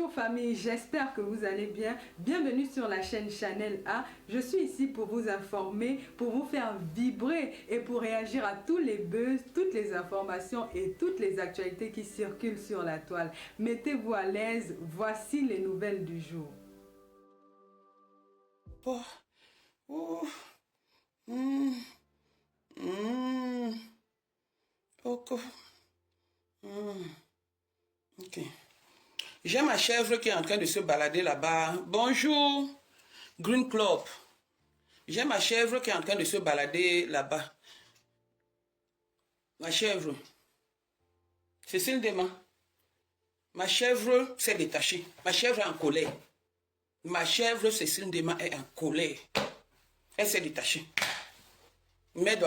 Bonjour famille, j'espère que vous allez bien. Bienvenue sur la chaîne Chanel A. Je suis ici pour vous informer, pour vous faire vibrer et pour réagir à tous les buzz, toutes les informations et toutes les actualités qui circulent sur la toile. Mettez-vous à l'aise, voici les nouvelles du jour. Oh. Oh. Mm. Mm. Ok. Ok. J'ai ma chèvre qui est en train de se balader là-bas. Bonjour, Green Club. J'ai ma chèvre qui est en train de se balader là-bas. Ma chèvre. Cécile Dema. Ma chèvre s'est détachée. Ma chèvre est en colère. Ma chèvre, Cécile Dema, est en colère. Elle s'est détachée. Mère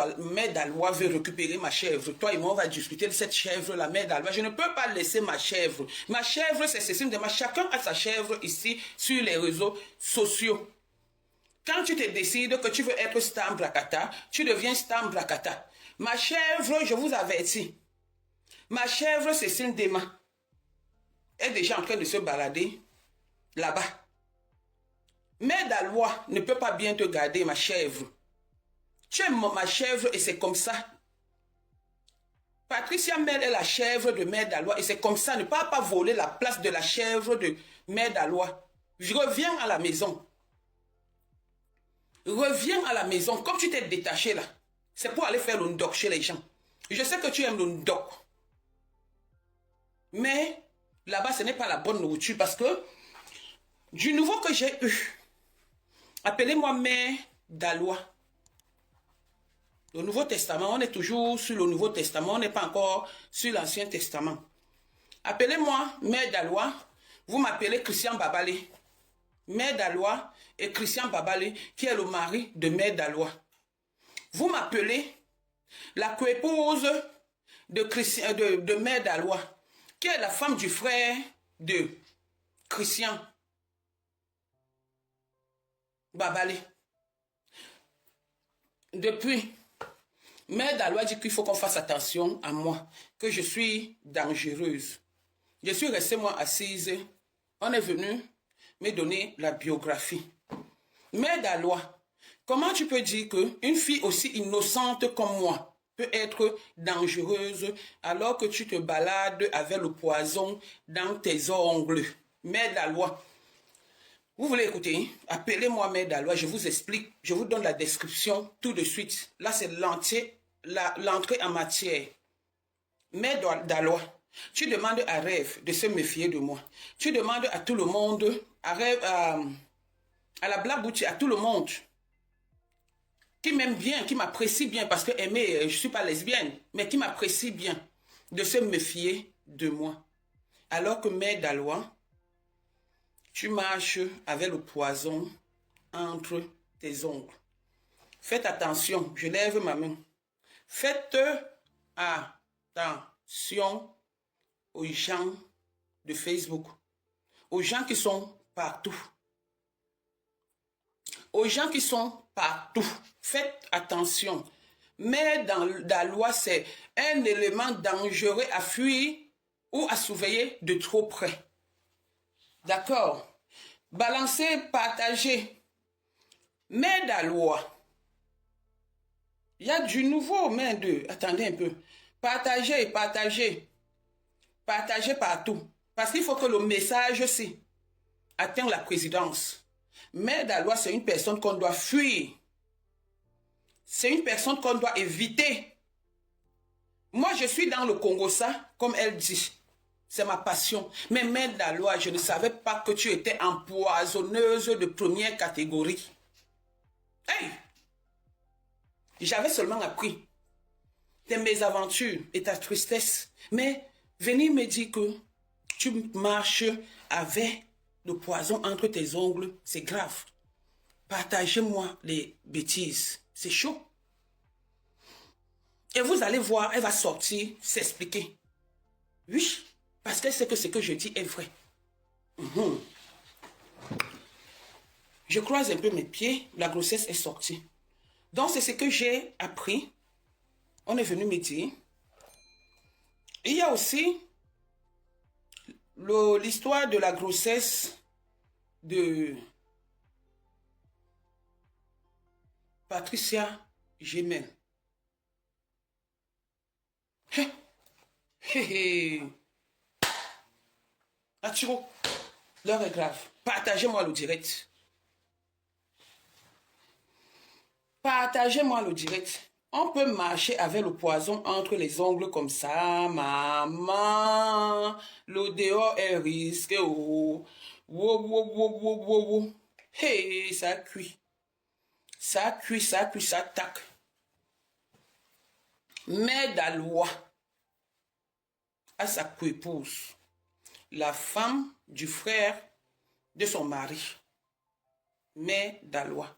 d'Alois veut récupérer ma chèvre. Toi et moi, on va discuter de cette chèvre, la mère d'Alois. Je ne peux pas laisser ma chèvre. Ma chèvre, c'est Cécile Dema. Chacun a sa chèvre ici sur les réseaux sociaux. Quand tu te décides que tu veux être Stam Blakata, tu deviens Stam Blakata. Ma chèvre, je vous avertis. Ma chèvre, Cécile Dema, est déjà en train de se balader là-bas. Mère d'Alois ne peut pas bien te garder, ma chèvre. Tu es ma chèvre et c'est comme ça. Patricia Mel est la chèvre de Mère d'Alois et c'est comme ça. Ne pas voler la place de la chèvre de Mère d'Alois. Je reviens à la maison. Reviens à la maison. Comme tu t'es détaché là, c'est pour aller faire le ndok chez les gens. Je sais que tu aimes le ndok. Mais là-bas, ce n'est pas la bonne nourriture parce que du nouveau que j'ai eu, appelez-moi Mère d'Alois. Le Nouveau Testament, on est toujours sur le Nouveau Testament, on n'est pas encore sur l'Ancien Testament. Appelez-moi Mère d'Alois, vous m'appelez Christian Babalé. Mère d'Alois et Christian Babalé, qui est le mari de Mère d'Alois. Vous m'appelez la coépouse de Mère d'Alois, qui est la femme du frère de Christian Babalé. Depuis, Mère d'Alois dit qu'il faut qu'on fasse attention à moi, que je suis dangereuse. Je suis restée, moi, assise. On est venu me donner la biographie. Mère d'Alois, comment tu peux dire qu'une fille aussi innocente comme moi peut être dangereuse alors que tu te balades avec le poison dans tes ongles? Mère d'Alois, vous voulez écouter? Appelez-moi Mère d'Alois, je vous explique, je vous donne la description tout de suite. Là, c'est l'entrée en matière. Mère d'Alois, tu demandes à Rêve de se méfier de moi. Tu demandes à tout le monde, à Rêve, à la Blabouti, à tout le monde, qui m'aime bien, qui m'apprécie bien, parce que aimer, je ne suis pas lesbienne, mais qui m'apprécie bien, de se méfier de moi. Alors que Mère d'Alois, tu marches avec le poison entre tes ongles. Faites attention, je lève ma main. Faites attention aux gens de Facebook, aux gens qui sont partout. Aux gens qui sont partout. Faites attention. Mère d'Alois, c'est un élément dangereux à fuir ou à surveiller de trop près. D'accord? Balancez, partagez. Mère d'Alois. Il y a du nouveau, mais attendez un peu. Partagez, partagez. Partagez partout. Parce qu'il faut que le message ci atteigne la présidence. Mère d'Alois, c'est une personne qu'on doit fuir. C'est une personne qu'on doit éviter. Moi, je suis dans le Congo, ça, comme elle dit. C'est ma passion. Mais Mère d'Alois, je ne savais pas que tu étais empoisonneuse de première catégorie. Hey! J'avais seulement appris tes mésaventures et ta tristesse. Mais venir me dire que tu marches avec le poison entre tes ongles, c'est grave. Partagez-moi les bêtises. C'est chaud. Et vous allez voir, elle va sortir, s'expliquer. Oui, parce qu'elle sait que ce que je dis est vrai. Je croise un peu mes pieds, la grossesse est sortie. Donc c'est ce que j'ai appris. On est venu me dire. Il y a aussi l'histoire de la grossesse de Patricia Gemel. Atiro, l'heure est grave. Partagez-moi le direct. Partagez-moi le direct. On peut marcher avec le poison entre les ongles comme ça, maman. Le dehors est risqué. Oh. Wow, wow, wow, wow, wow, wow. Hey, ça cuit. Ça cuit, ça cuit, ça tac. Mère d'Alois à sa coépouse, la femme du frère de son mari. Mère d'Alois.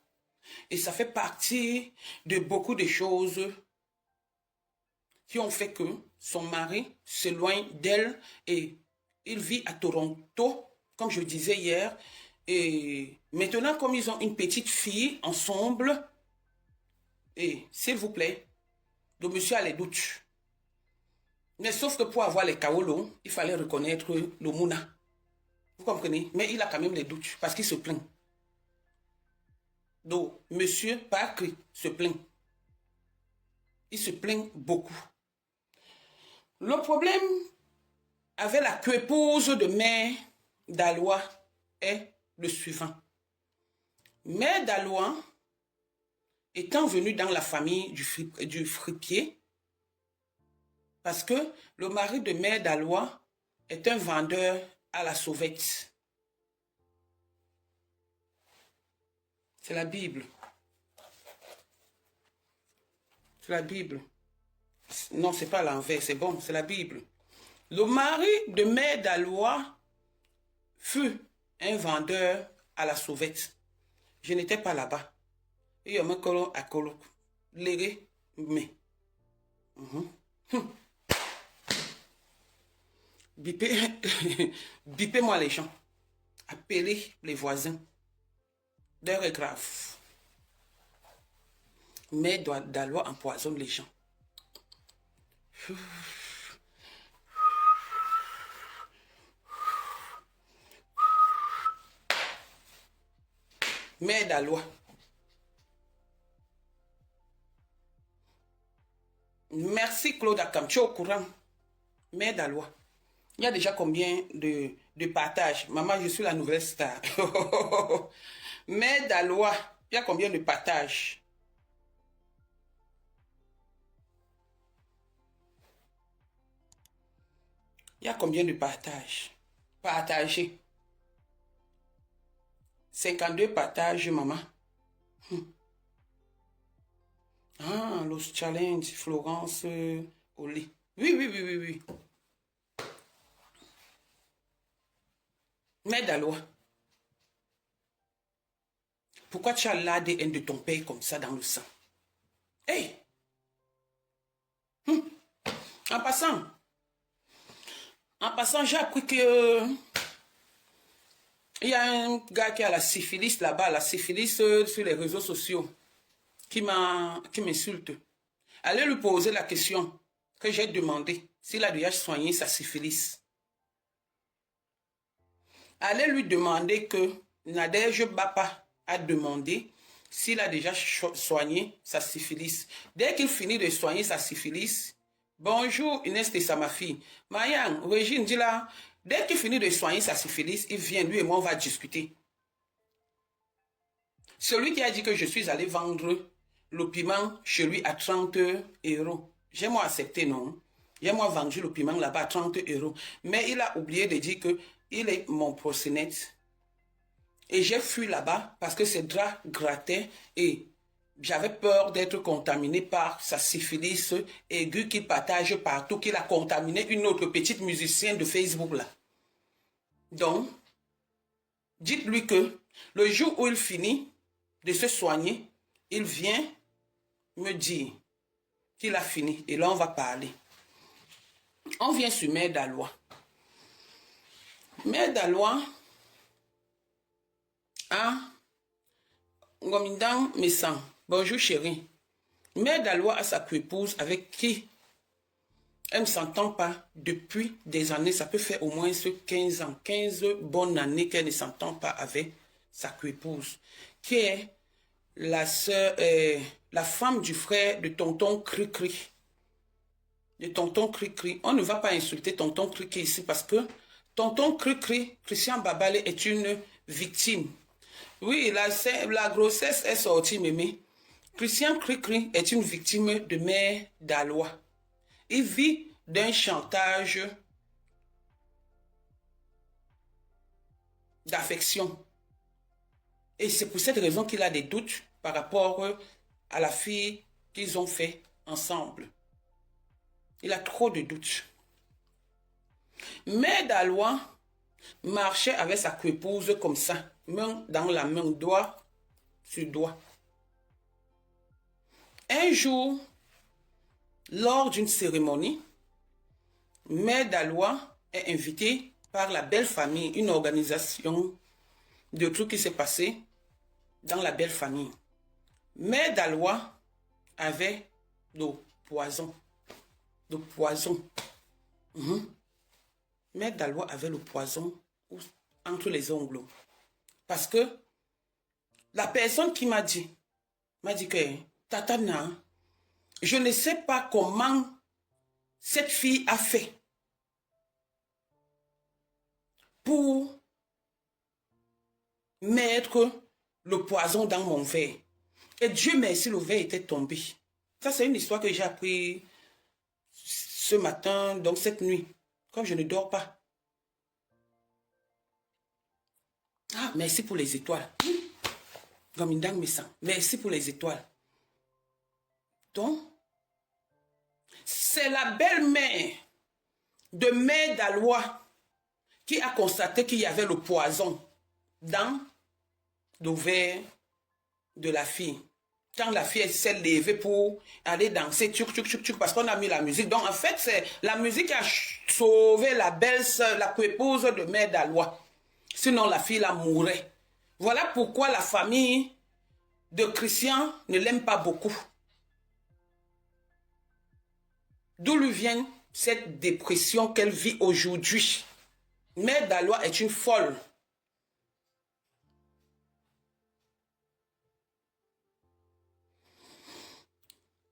Et ça fait partie de beaucoup de choses qui ont fait que son mari s'éloigne d'elle et il vit à Toronto, comme je disais hier. Et maintenant, comme ils ont une petite fille ensemble, et s'il vous plaît, le monsieur a les doutes. Mais sauf que pour avoir les kaolos, il fallait reconnaître le mouna. Vous comprenez? Mais il a quand même les doutes parce qu'il se plaint. Donc, monsieur Parker se plaint. Il se plaint beaucoup. Le problème avec la coépouse de Mère d'Alois est le suivant. Mère d'Alois, étant venue dans la famille du fripier, parce que le mari de Mère d'Alois est un vendeur à la sauvette. C'est la Bible. C'est la Bible. Non, c'est pas l'envers, c'est bon, c'est la Bible. Le mari de Mère d'Alois fut un vendeur à la sauvette. Je n'étais pas là-bas. Il y a un colo à colo. Léré, mais. Bipez-moi les gens. Appelez les voisins. L'heure est grave. Mère d'Alois empoisonne les gens. Mère d'Alois. Merci Claude Akam. Tu es au courant. Mère d'Alois. Il y a déjà combien de partages? Maman, je suis la nouvelle star. Mère d'Alois. Il y a combien de partages? Il y a combien de partages? Partagez. 52 partages, maman. Ah, Los Challenge, Florence Oli. Oui, oui, oui, oui, oui. Mère d'Alois. Pourquoi tu as l'ADN de ton père comme ça dans le sang? Hey! En passant, j'ai appris que il y a un gars qui a la syphilis là-bas, la syphilis sur les réseaux sociaux, qui m'insulte. Allez lui poser la question que j'ai demandé s'il a déjà soigné sa syphilis. Allez lui demander que Nadège Bapa a demandé s'il a déjà soigné sa syphilis. Dès qu'il finit de soigner sa syphilis, bonjour Inès Tessa, ma fille. Mayang, Régine, dis là, dès qu'il finit de soigner sa syphilis, il vient, lui et moi, on va discuter. Celui qui a dit que je suis allé vendre le piment chez lui à 30 €. J'ai moi accepté, non? J'ai moi vendu le piment là-bas à 30 €. Mais il a oublié de dire que il est mon proxénète. Et j'ai fui là-bas parce que ses draps grattaient et j'avais peur d'être contaminé par sa syphilis aiguë qu'il partage partout, qu'il a contaminé une autre petite musicienne de Facebook là. Donc, dites-lui que le jour où il finit de se soigner, il vient me dire qu'il a fini. Et là, on va parler. On vient sur Mère d'Alois. Mère d'Alois, Gomindan Messan. Bonjour chérie. Mère d'Alois a sa épouse avec qui Elle ne s'entend pas depuis des années. Ça peut faire au moins 15 ans, 15 bonnes années qu'elle ne s'entend pas avec sa épouse, qui est la sœur, la femme du frère de tonton Cri-Cri. De tonton Cri-Cri. On ne va pas insulter tonton Cri-Cri ici parce que tonton Cri-Cri, Christian Babale, est une victime. Oui, la grossesse est sortie, mémé. Christian Cri-Cri est une victime de mère d'Alois. Il vit d'un chantage d'affection. Et c'est pour cette raison qu'il a des doutes par rapport à la fille qu'ils ont fait ensemble. Il a trop de doutes. Mère d'Alois marchait avec sa épouse comme ça, main dans la main, doigt sur doigt. Un jour, lors d'une cérémonie, Mère d'Alois est invitée par la belle famille, une organisation de trucs qui s'est passé dans la belle famille. Mère d'Alois avait le poison. Le poison. Mère d'Alois avait le poison entre les ongles. Parce que la personne qui m'a dit que Tatana, je ne sais pas comment cette fille a fait pour mettre le poison dans mon verre. Et Dieu merci, le verre était tombé. Ça, c'est une histoire que j'ai appris ce matin, donc cette nuit, comme je ne dors pas. Ah, merci pour les étoiles. Gomindang me sent. Merci pour les étoiles. Donc, c'est la belle-mère de Mère d'Alois qui a constaté qu'il y avait le poison dans le verre de la fille. Quand la fille s'est levée pour aller danser, parce qu'on a mis la musique. Donc, en fait, c'est la musique qui a sauvé la belle-sœur, la épouse de Mère d'Alois. Sinon, la fille la mourrait. Voilà pourquoi la famille de Christian ne l'aime pas beaucoup. D'où lui vient cette dépression qu'elle vit aujourd'hui. Mère d'Alois est une folle.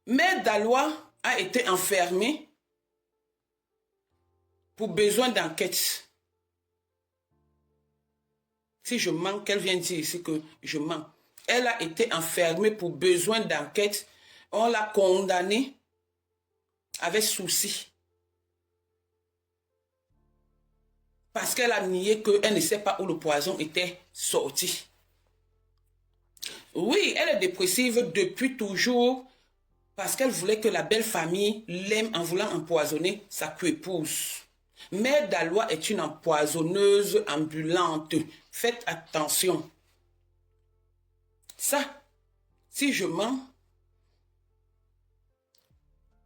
Mère d'Alois a été enfermée pour besoin d'enquête. Si je mens, qu'elle vient dire ici que je mens. Elle a été enfermée pour besoin d'enquête. On l'a condamnée avec souci. Parce qu'elle a nié qu'elle ne sait pas où le poison était sorti. Oui, elle est dépressive depuis toujours parce qu'elle voulait que la belle famille l'aime en voulant empoisonner sa épouse. Mère d'Alois est une empoisonneuse ambulante. Faites attention. Ça, si je mens,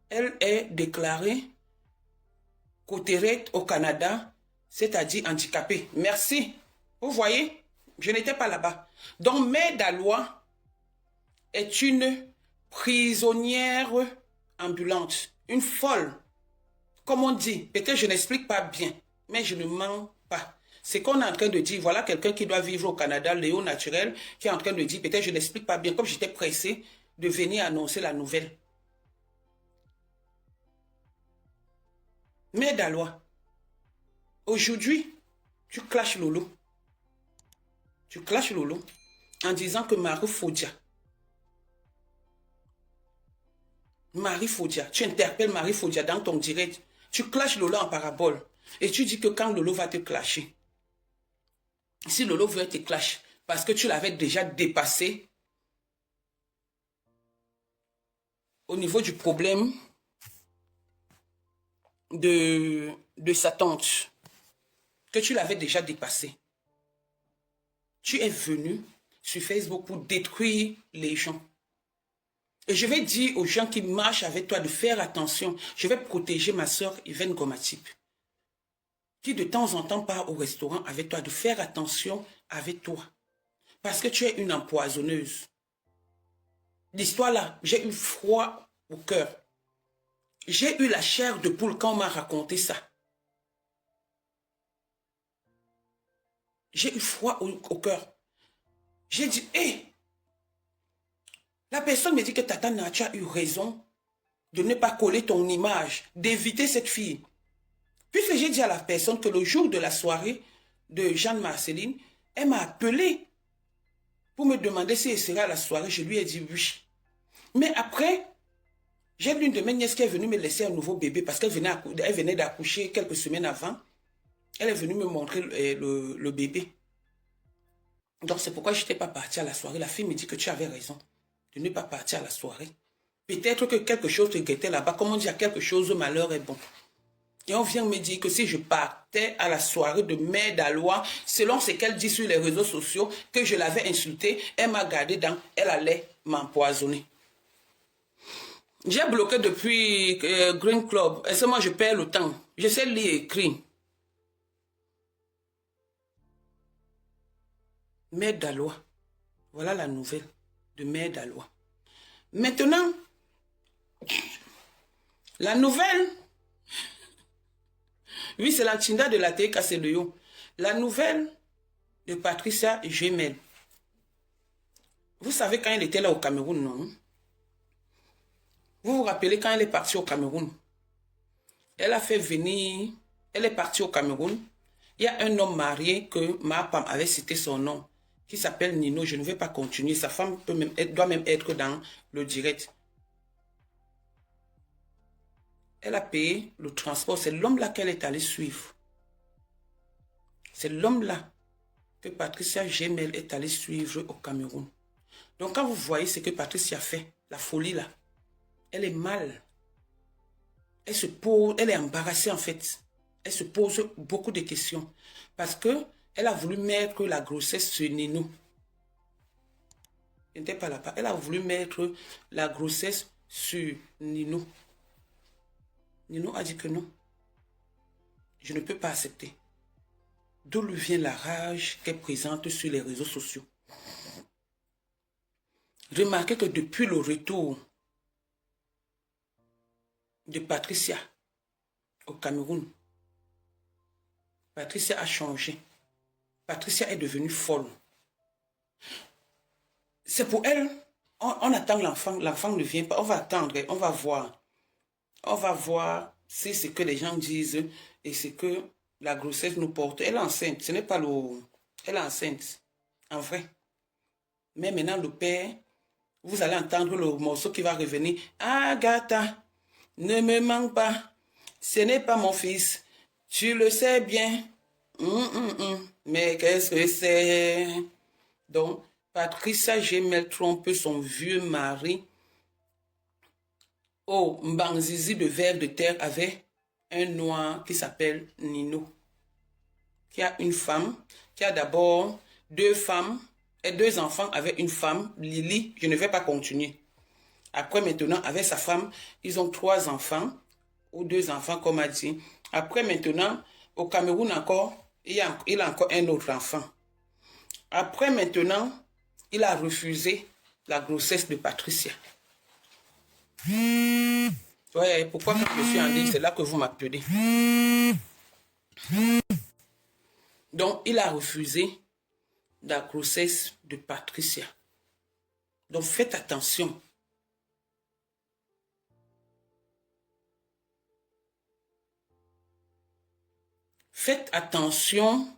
elle est déclarée cotérette au Canada, c'est-à-dire handicapée. Merci. Vous voyez, je n'étais pas là-bas. Donc, Mère d'Alois est une prisonnière ambulante, une folle. Comme on dit, peut-être je n'explique pas bien, mais je ne mens pas. C'est qu'on est en train de dire, voilà quelqu'un qui doit vivre au Canada, Léo Naturel, qui est en train de dire, peut-être je n'explique pas bien, comme j'étais pressée de venir annoncer la nouvelle. Mère d'Alois, aujourd'hui, tu clashes Lolo. Tu clashes Lolo en disant que Marie Fodia, tu interpelles Marie Fodia dans ton direct. Tu clashes Lolo en parabole. Et tu dis que quand Lolo va te clasher, si Lolo veut te clasher, parce que tu l'avais déjà dépassé au niveau du problème de sa tante, que tu l'avais déjà dépassé. Tu es venu sur Facebook pour détruire les gens. Et je vais dire aux gens qui marchent avec toi de faire attention. Je vais protéger ma soeur Yvonne Gomatip, qui de temps en temps part au restaurant avec toi, de faire attention avec toi. Parce que tu es une empoisonneuse. L'histoire là, j'ai eu froid au cœur. J'ai eu la chair de poule quand on m'a raconté ça. J'ai eu froid au cœur. J'ai dit, hé, la personne me dit que Tata Nadia a eu raison de ne pas coller ton image, d'éviter cette fille. Puisque j'ai dit à la personne que le jour de la soirée de Jeanne-Marceline, elle m'a appelé pour me demander si elle serait à la soirée. Je lui ai dit oui. Mais après, j'ai l'une de mes nièces qui est venue me laisser un nouveau bébé parce qu'elle venait d'accoucher quelques semaines avant. Elle est venue me montrer le bébé. Donc c'est pourquoi je n'étais pas partie à la soirée. La fille me dit que tu avais raison de ne pas partir à la soirée. Peut-être que quelque chose te guettait là-bas. Comme on dit, à quelque chose, le malheur est bon. Et on vient me dire que si je partais à la soirée de Mère d'Alois, selon ce qu'elle dit sur les réseaux sociaux, que je l'avais insultée, elle m'a gardé dans, elle allait m'empoisonner. J'ai bloqué depuis Green Club. Et moi je perds le temps. Je sais lire et écrire. Mère d'Alois. Voilà la nouvelle de Mère d'Alois. Maintenant, la nouvelle, oui, c'est la Tinda de la TK Sedeyo. La nouvelle de Patricia Gemel. Vous savez quand elle était là au Cameroun, non? Vous vous rappelez quand elle est partie au Cameroun? Elle a fait venir, elle est partie au Cameroun. Il y a un homme marié que ma femme avait cité son nom, qui s'appelle Nino. Je ne vais pas continuer. Sa femme doit même être dans le direct. Elle a payé le transport. C'est l'homme-là qu'elle est allée suivre. C'est l'homme-là que Patricia Gemel est allée suivre au Cameroun. Donc quand vous voyez ce que Patricia fait, la folie là, elle est mal. Elle se pose, elle est embarrassée en fait. Elle se pose beaucoup de questions. Parce que elle a voulu mettre la grossesse sur Nino. Elle n'était pas là-bas. Elle a voulu mettre la grossesse sur Nino. Nino a dit que non. Je ne peux pas accepter. D'où lui vient la rage qu'elle présente sur les réseaux sociaux. Remarquez que depuis le retour de Patricia au Cameroun, Patricia a changé. Patricia est devenue folle. C'est pour elle, on attend l'enfant, l'enfant ne vient pas, on va attendre, on va voir. On va voir si ce que les gens disent et ce que la grossesse nous porte. Elle est enceinte, ce n'est pas le... Elle est enceinte, en vrai. Mais maintenant, le père, vous allez entendre le morceau qui va revenir. Agatha, ne me manque pas, ce n'est pas mon fils, tu le sais bien. Mais qu'est-ce que c'est? Donc, Patricia Gemel trompe son vieux mari. Oh, Mbanzizi de Vers de Terre avait un noir qui s'appelle Nino, qui a une femme, qui a d'abord 2 femmes et 2 enfants avec une femme, Lily. Je ne vais pas continuer. Après, maintenant, avec sa femme, ils ont 3 enfants, ou 2 enfants, comme a dit. Après, maintenant, au Cameroun encore, il a encore un autre enfant. Après, maintenant, il a refusé la grossesse de Patricia. Ouais, pourquoi quand je suis en ligne, c'est là que vous m'appelez. Donc, il a refusé la grossesse de Patricia. Donc, faites attention. Faites attention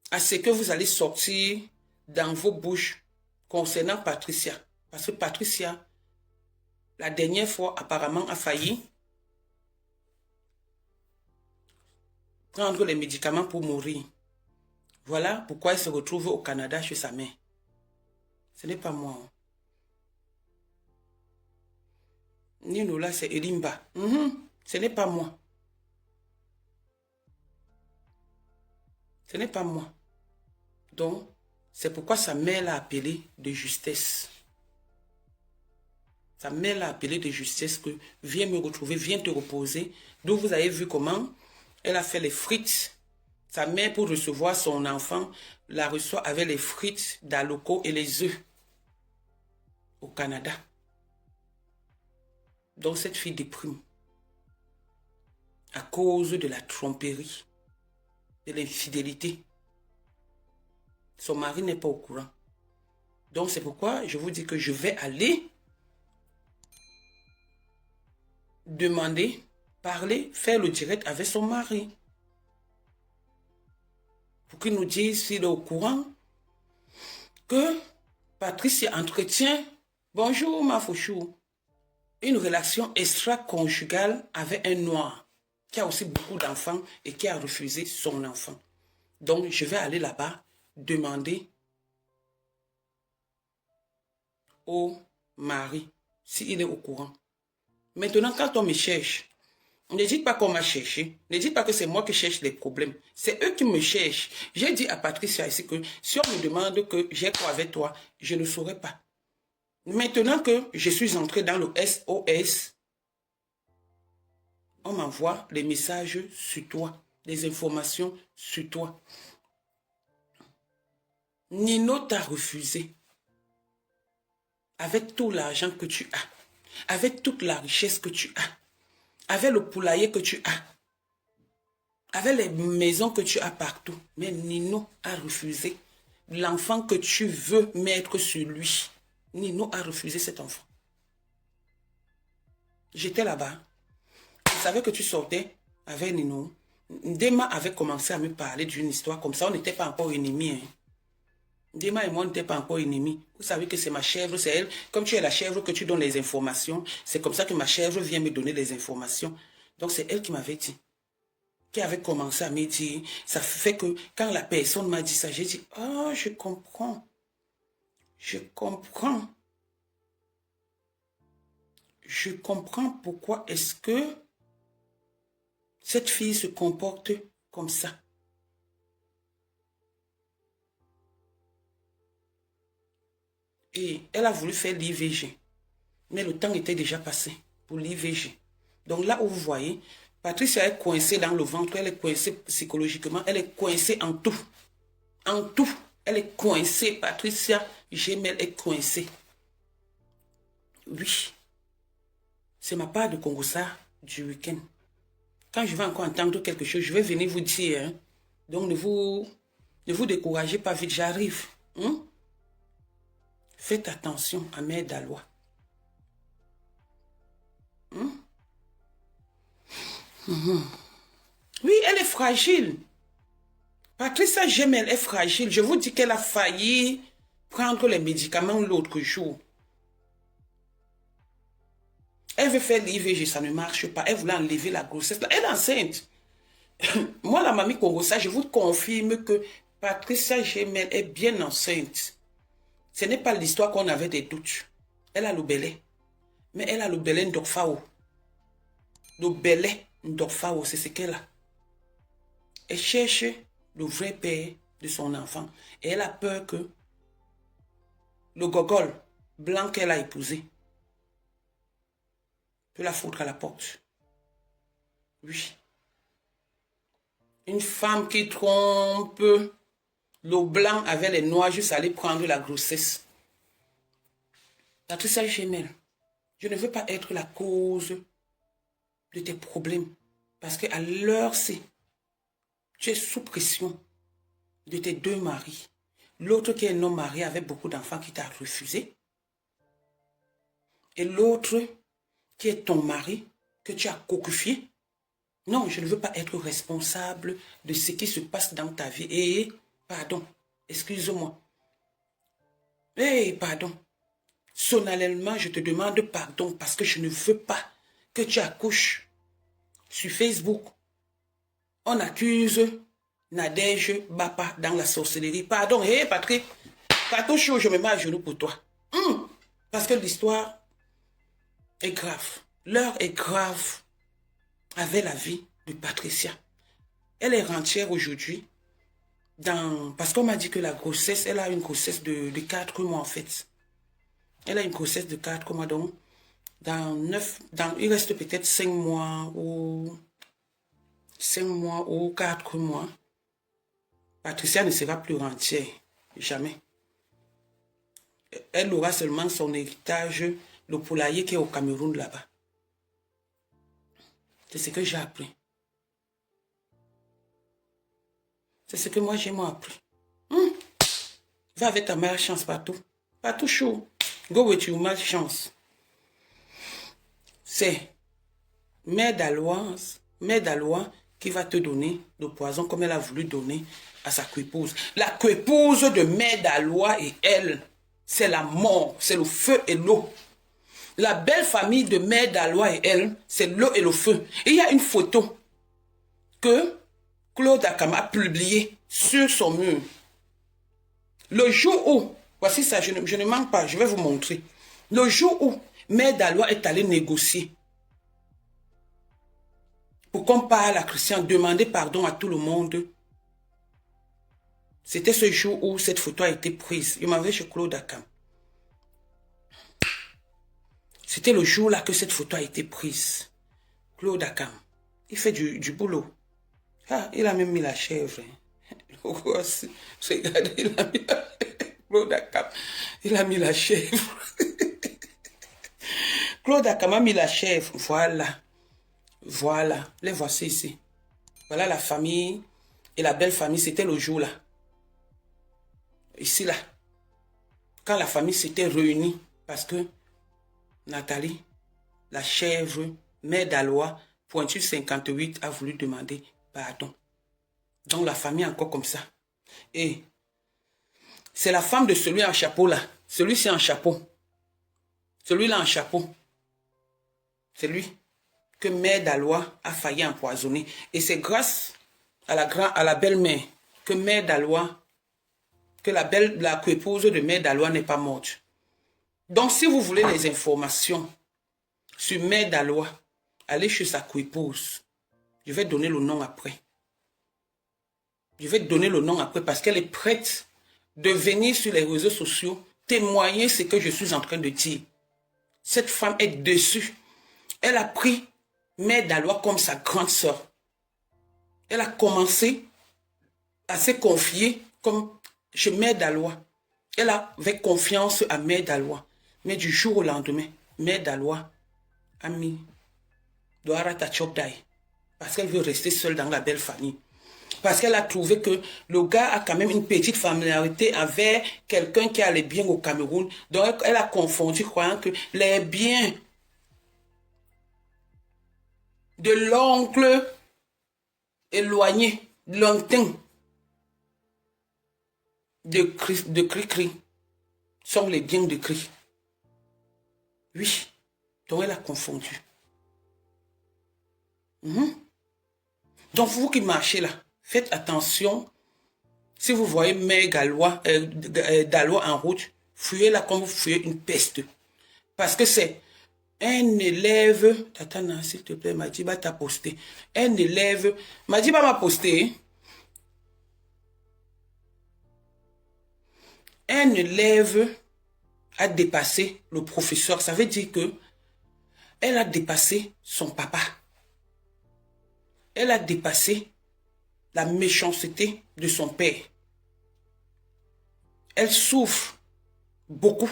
à ce que vous allez sortir dans vos bouches concernant Patricia. Parce que Patricia, la dernière fois, apparemment, a failli prendre les médicaments pour mourir. Voilà pourquoi elle se retrouve au Canada chez sa mère. Ce n'est pas moi. Nino là, c'est Elimba. Ce n'est pas moi. Ce n'est pas moi. Donc, c'est pourquoi sa mère l'a appelé de justesse. Sa mère l'a appelé de justesse que viens me retrouver, viens te reposer. D'où vous avez vu comment elle a fait les frites. Sa mère, pour recevoir son enfant, la reçoit avec les frites d'Aloko et les œufs au Canada. Donc cette fille déprime à cause de la tromperie, de l'infidélité. Son mari n'est pas au courant. Donc c'est pourquoi je vous dis que je vais aller demander, parler, faire le direct avec son mari. Pour qu'il nous dise s'il est au courant que Patricia entretient, bonjour ma fouchou, une relation extra-conjugale avec un noir qui a aussi beaucoup d'enfants et qui a refusé son enfant. Donc je vais aller là-bas demander au mari s'il est au courant. Maintenant, quand on me cherche, ne dites pas qu'on m'a cherché. Ne dites pas que c'est moi qui cherche les problèmes. C'est eux qui me cherchent. J'ai dit à Patricia ici que si on me demande que j'ai quoi avec toi, je ne saurais pas. Maintenant que je suis entré dans le SOS, on m'envoie les messages sur toi, les informations sur toi. Nino t'a refusé. Avec tout l'argent que tu as, avec toute la richesse que tu as, avec le poulailler que tu as, avec les maisons que tu as partout. Mais Nino a refusé l'enfant que tu veux mettre sur lui. Nino a refusé cet enfant. J'étais là-bas. Je savais que tu sortais avec Nino. Ndema avait commencé à me parler d'une histoire comme ça. On n'était pas encore ennemis. Hein. Ndema et moi, on n'était pas encore ennemis. Vous savez que c'est ma chèvre, c'est elle. Comme tu es la chèvre que tu donnes les informations, c'est comme ça que ma chèvre vient me donner les informations. Donc c'est elle qui m'avait dit. Qui avait commencé à me dire. Ça fait que quand la personne m'a dit ça, j'ai dit, oh, je comprends. Je comprends. Je comprends pourquoi est-ce que cette fille se comporte comme ça. Et elle a voulu faire l'IVG. Mais le temps était déjà passé pour l'IVG. Donc là où vous voyez, Patricia est coincée dans le ventre, elle est coincée psychologiquement, elle est coincée en tout. En tout. Elle est coincée. Patricia Gemel est coincée. Oui. C'est ma part de Congossa du week-end. Quand je vais encore entendre quelque chose, je vais venir vous dire. Hein. Donc ne vous découragez pas vite, j'arrive. Hein? Faites attention à Mère Dalois. Hein? Oui, elle est fragile. Patricia Gemel est fragile. Je vous dis qu'elle a failli prendre les médicaments l'autre jour. Elle veut faire l'IVG, ça ne marche pas. Elle voulait enlever la grossesse. Elle est enceinte. Moi, la mamie Congossa, je vous confirme que Patricia Gemel est bien enceinte. Ce n'est pas l'histoire qu'on avait des doutes. Elle a le belé. Mais elle a le belé Ndorfao. Le belé Ndorfao, c'est ce qu'elle a. Elle cherche le vrai père de son enfant. Et elle a peur que le gogol blanc qu'elle a épousé peut la foutre à la porte. Oui. Une femme qui trompe le blanc avec les noirs juste aller prendre la grossesse. Patricia Gemel, je ne veux pas être la cause de tes problèmes. Parce qu'à l'heure-ci, tu es sous pression de tes deux maris. L'autre qui est non marié avec beaucoup d'enfants qui t'a refusé. Et l'autre qui est ton mari que tu as cocufié. Non, je ne veux pas être responsable de ce qui se passe dans ta vie. Et, pardon, excuse-moi. Pardon. Solennellement, je te demande pardon parce que je ne veux pas que tu accouches sur Facebook. On accuse Nadège Bapa dans la sorcellerie. Pardon, Patrick, Patouchou, je me mets à genoux pour toi. Parce que l'histoire est grave. L'heure est grave avec la vie de Patricia. Elle est rentière aujourd'hui. Parce qu'on m'a dit que la grossesse, elle a une grossesse de 4 mois en fait. Elle a une grossesse de 4 mois, donc il reste peut-être 5 mois ou 4 mois. Patricia ne sera plus rentière, jamais. Elle aura seulement son héritage, le poulailler qui est au Cameroun là-bas. C'est ce que j'ai appris. C'est ce que moi j'ai appris. Va avec ta malchance partout. Partout chaud. Go with your malchance. C'est Mère d'Alois qui va te donner le poison comme elle a voulu donner à sa coépouse. La coépouse de Mère d'Alois et elle, c'est la mort, c'est le feu et l'eau. La belle famille de Mère d'Alois et elle, c'est l'eau et le feu. Et il y a une photo que Claude Akama a publiée sur son mur. Le jour où, voici ça, je ne manque pas, je vais vous montrer. Le jour où Mère d'Alois est allée négocier pour qu'on parle à Christian, demander pardon à tout le monde. C'était ce jour où cette photo a été prise. Il m'avait chez Claude Akam. C'était le jour là que cette photo a été prise. Claude Akam, il fait du boulot. Ah, il a même mis la chèvre. Regardez, il a mis la... Claude Akam, il a mis la chèvre. Claude Akam a mis la chèvre. Voilà. Voilà. Les voici ici. Voilà la famille et la belle famille. C'était le jour là. Ici là. Quand la famille s'était réunie. Parce que Nathalie, la chèvre, Mère d'Alois, Pointure 58, a voulu demander pardon. Donc la famille encore comme ça. Et c'est la femme de celui en chapeau là. Celui-ci en chapeau. Celui-là en chapeau. C'est lui que Mère d'Alois a failli empoisonner. Et c'est grâce à la belle-mère que Mère d'Alois, que la coépouse de Mère d'Alois n'est pas morte. Donc si vous voulez les informations sur Mère d'Alois, allez chez sa coépouse. Je vais donner le nom après. Je vais donner le nom après parce qu'elle est prête de venir sur les réseaux sociaux témoigner ce que je suis en train de dire. Cette femme est dessus. Elle a pris Mère d'Alois comme sa grande sœur. Elle a commencé à se confier comme chez Mère d'Alois. Elle avait confiance à Mère d'Alois. Mais du jour au lendemain, Mère d'Alois a mis Douara Tachobdaï parce qu'elle veut rester seule dans la belle famille. Parce qu'elle a trouvé que le gars a quand même une petite familiarité avec quelqu'un qui a les biens au Cameroun. Donc elle a confondu, croyant que les biens de l'oncle éloigné, lointain de Cri-Cri sont les biens de Cri. Oui, donc elle a confondu. Donc vous qui marchez là, faites attention. Si vous voyez Mère d'Alois en route, fuyez-la comme vous fuyez une peste. Parce que c'est un élève... Attends, s'il te plaît, Madiba t'a posté. Un élève... Madiba m'a posté. Un élève a dépassé le professeur. Ça veut dire que elle a dépassé son papa. Elle a dépassé la méchanceté de son père. Elle souffre beaucoup.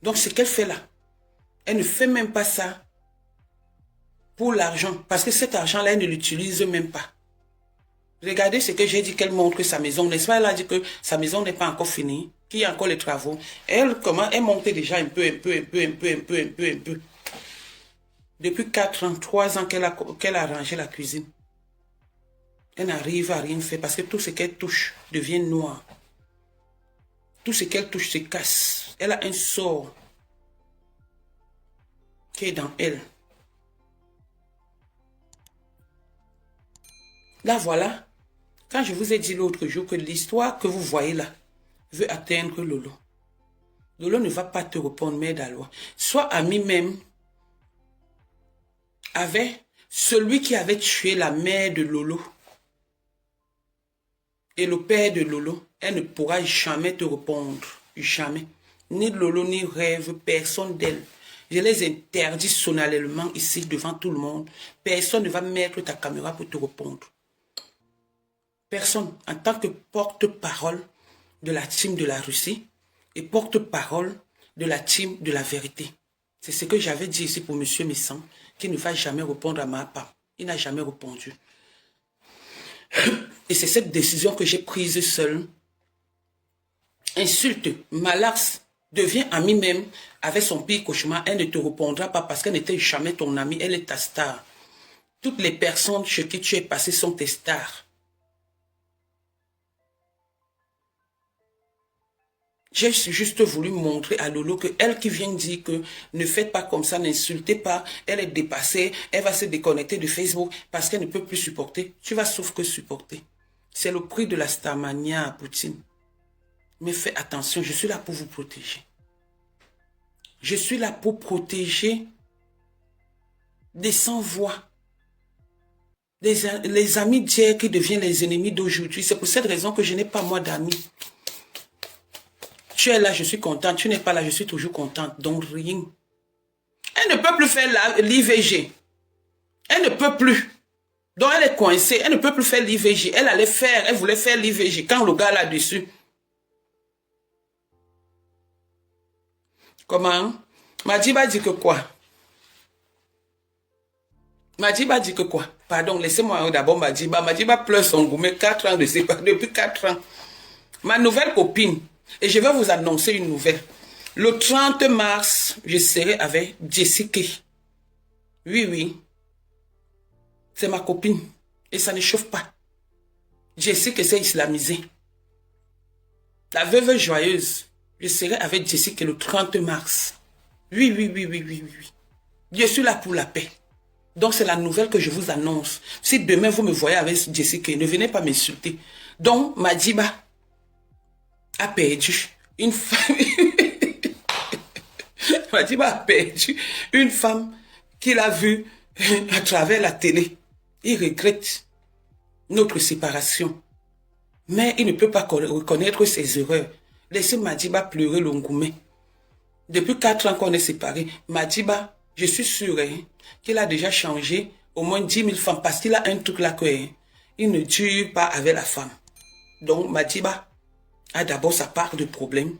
Donc ce qu'elle fait là, elle ne fait même pas ça pour l'argent. Parce que cet argent-là, elle ne l'utilise même pas. Regardez ce que j'ai dit qu'elle montre sa maison. N'est-ce pas? Elle a dit que sa maison n'est pas encore finie, qu'il y a encore les travaux. Elle montait déjà un peu. Depuis 4 ans, 3 ans qu'elle a arrangé la cuisine. Elle n'arrive à rien faire parce que tout ce qu'elle touche devient noir. Tout ce qu'elle touche se casse. Elle a un sort qui est dans elle. Là, voilà. Quand je vous ai dit l'autre jour que l'histoire que vous voyez là veut atteindre Lolo. Lolo ne va pas te répondre, Mère d'Alois. Sois ami même avec celui qui avait tué la mère de Lolo et le père de Lolo. Elle ne pourra jamais te répondre. Jamais. Ni Lolo, ni rêve, personne d'elle. Je les interdis solennellement ici devant tout le monde. Personne ne va mettre ta caméra pour te répondre. Personne, en tant que porte-parole de la team de la Russie et porte-parole de la team de la vérité. C'est ce que j'avais dit ici pour M. Messan, qui ne va jamais répondre à ma part. Il n'a jamais répondu. Et c'est cette décision que j'ai prise seule. Insulte, malaxe, devient amie même avec son pire cauchemar. Elle ne te répondra pas parce qu'elle n'était jamais ton amie. Elle est ta star. Toutes les personnes chez qui tu es passé sont tes stars. J'ai juste voulu montrer à Lolo que elle qui vient dire que ne faites pas comme ça, n'insultez pas, elle est dépassée, elle va se déconnecter de Facebook parce qu'elle ne peut plus supporter. Tu vas sauf que supporter. C'est le prix de la starmania, Poutine. Mais fais attention, je suis là pour vous protéger. Je suis là pour protéger des sans-voix. Les amis d'hier qui deviennent les ennemis d'aujourd'hui. C'est pour cette raison que je n'ai pas moi d'amis. Tu es là, je suis contente. Tu n'es pas là, je suis toujours contente. Donc rien. Elle ne peut plus faire l'IVG. Elle ne peut plus. Donc elle est coincée. Elle ne peut plus faire l'IVG. Elle voulait faire l'IVG. Quand le gars là-dessus. Comment? Madiba dit que quoi? Madiba dit que quoi? Pardon, laissez-moi d'abord Madiba. Madiba pleure son gourmet 4 ans de séparation. Depuis 4 ans. Ma nouvelle copine. Et je vais vous annoncer une nouvelle. Le 30 mars, je serai avec Jessica. Oui, oui. C'est ma copine. Et ça ne chauffe pas. Jessica s'est islamisée. La veuve joyeuse. Je serai avec Jessica le 30 mars. Oui, oui, oui, oui, oui, oui. Je suis là pour la paix. Donc c'est la nouvelle que je vous annonce. Si demain vous me voyez avec Jessica, ne venez pas m'insulter. Donc Madiba a perdu une femme. Madiba a perdu une femme qu'il a vue à travers la télé. Il regrette notre séparation. Mais il ne peut pas reconnaître ses erreurs. Laissez Madiba pleurer le ngoumé. Depuis 4 ans qu'on est séparés, Madiba, je suis sûre qu'il a déjà changé au moins 10 000 femmes parce qu'il a un truc là il ne dure pas avec la femme. Donc Madiba a d'abord sa part de problème.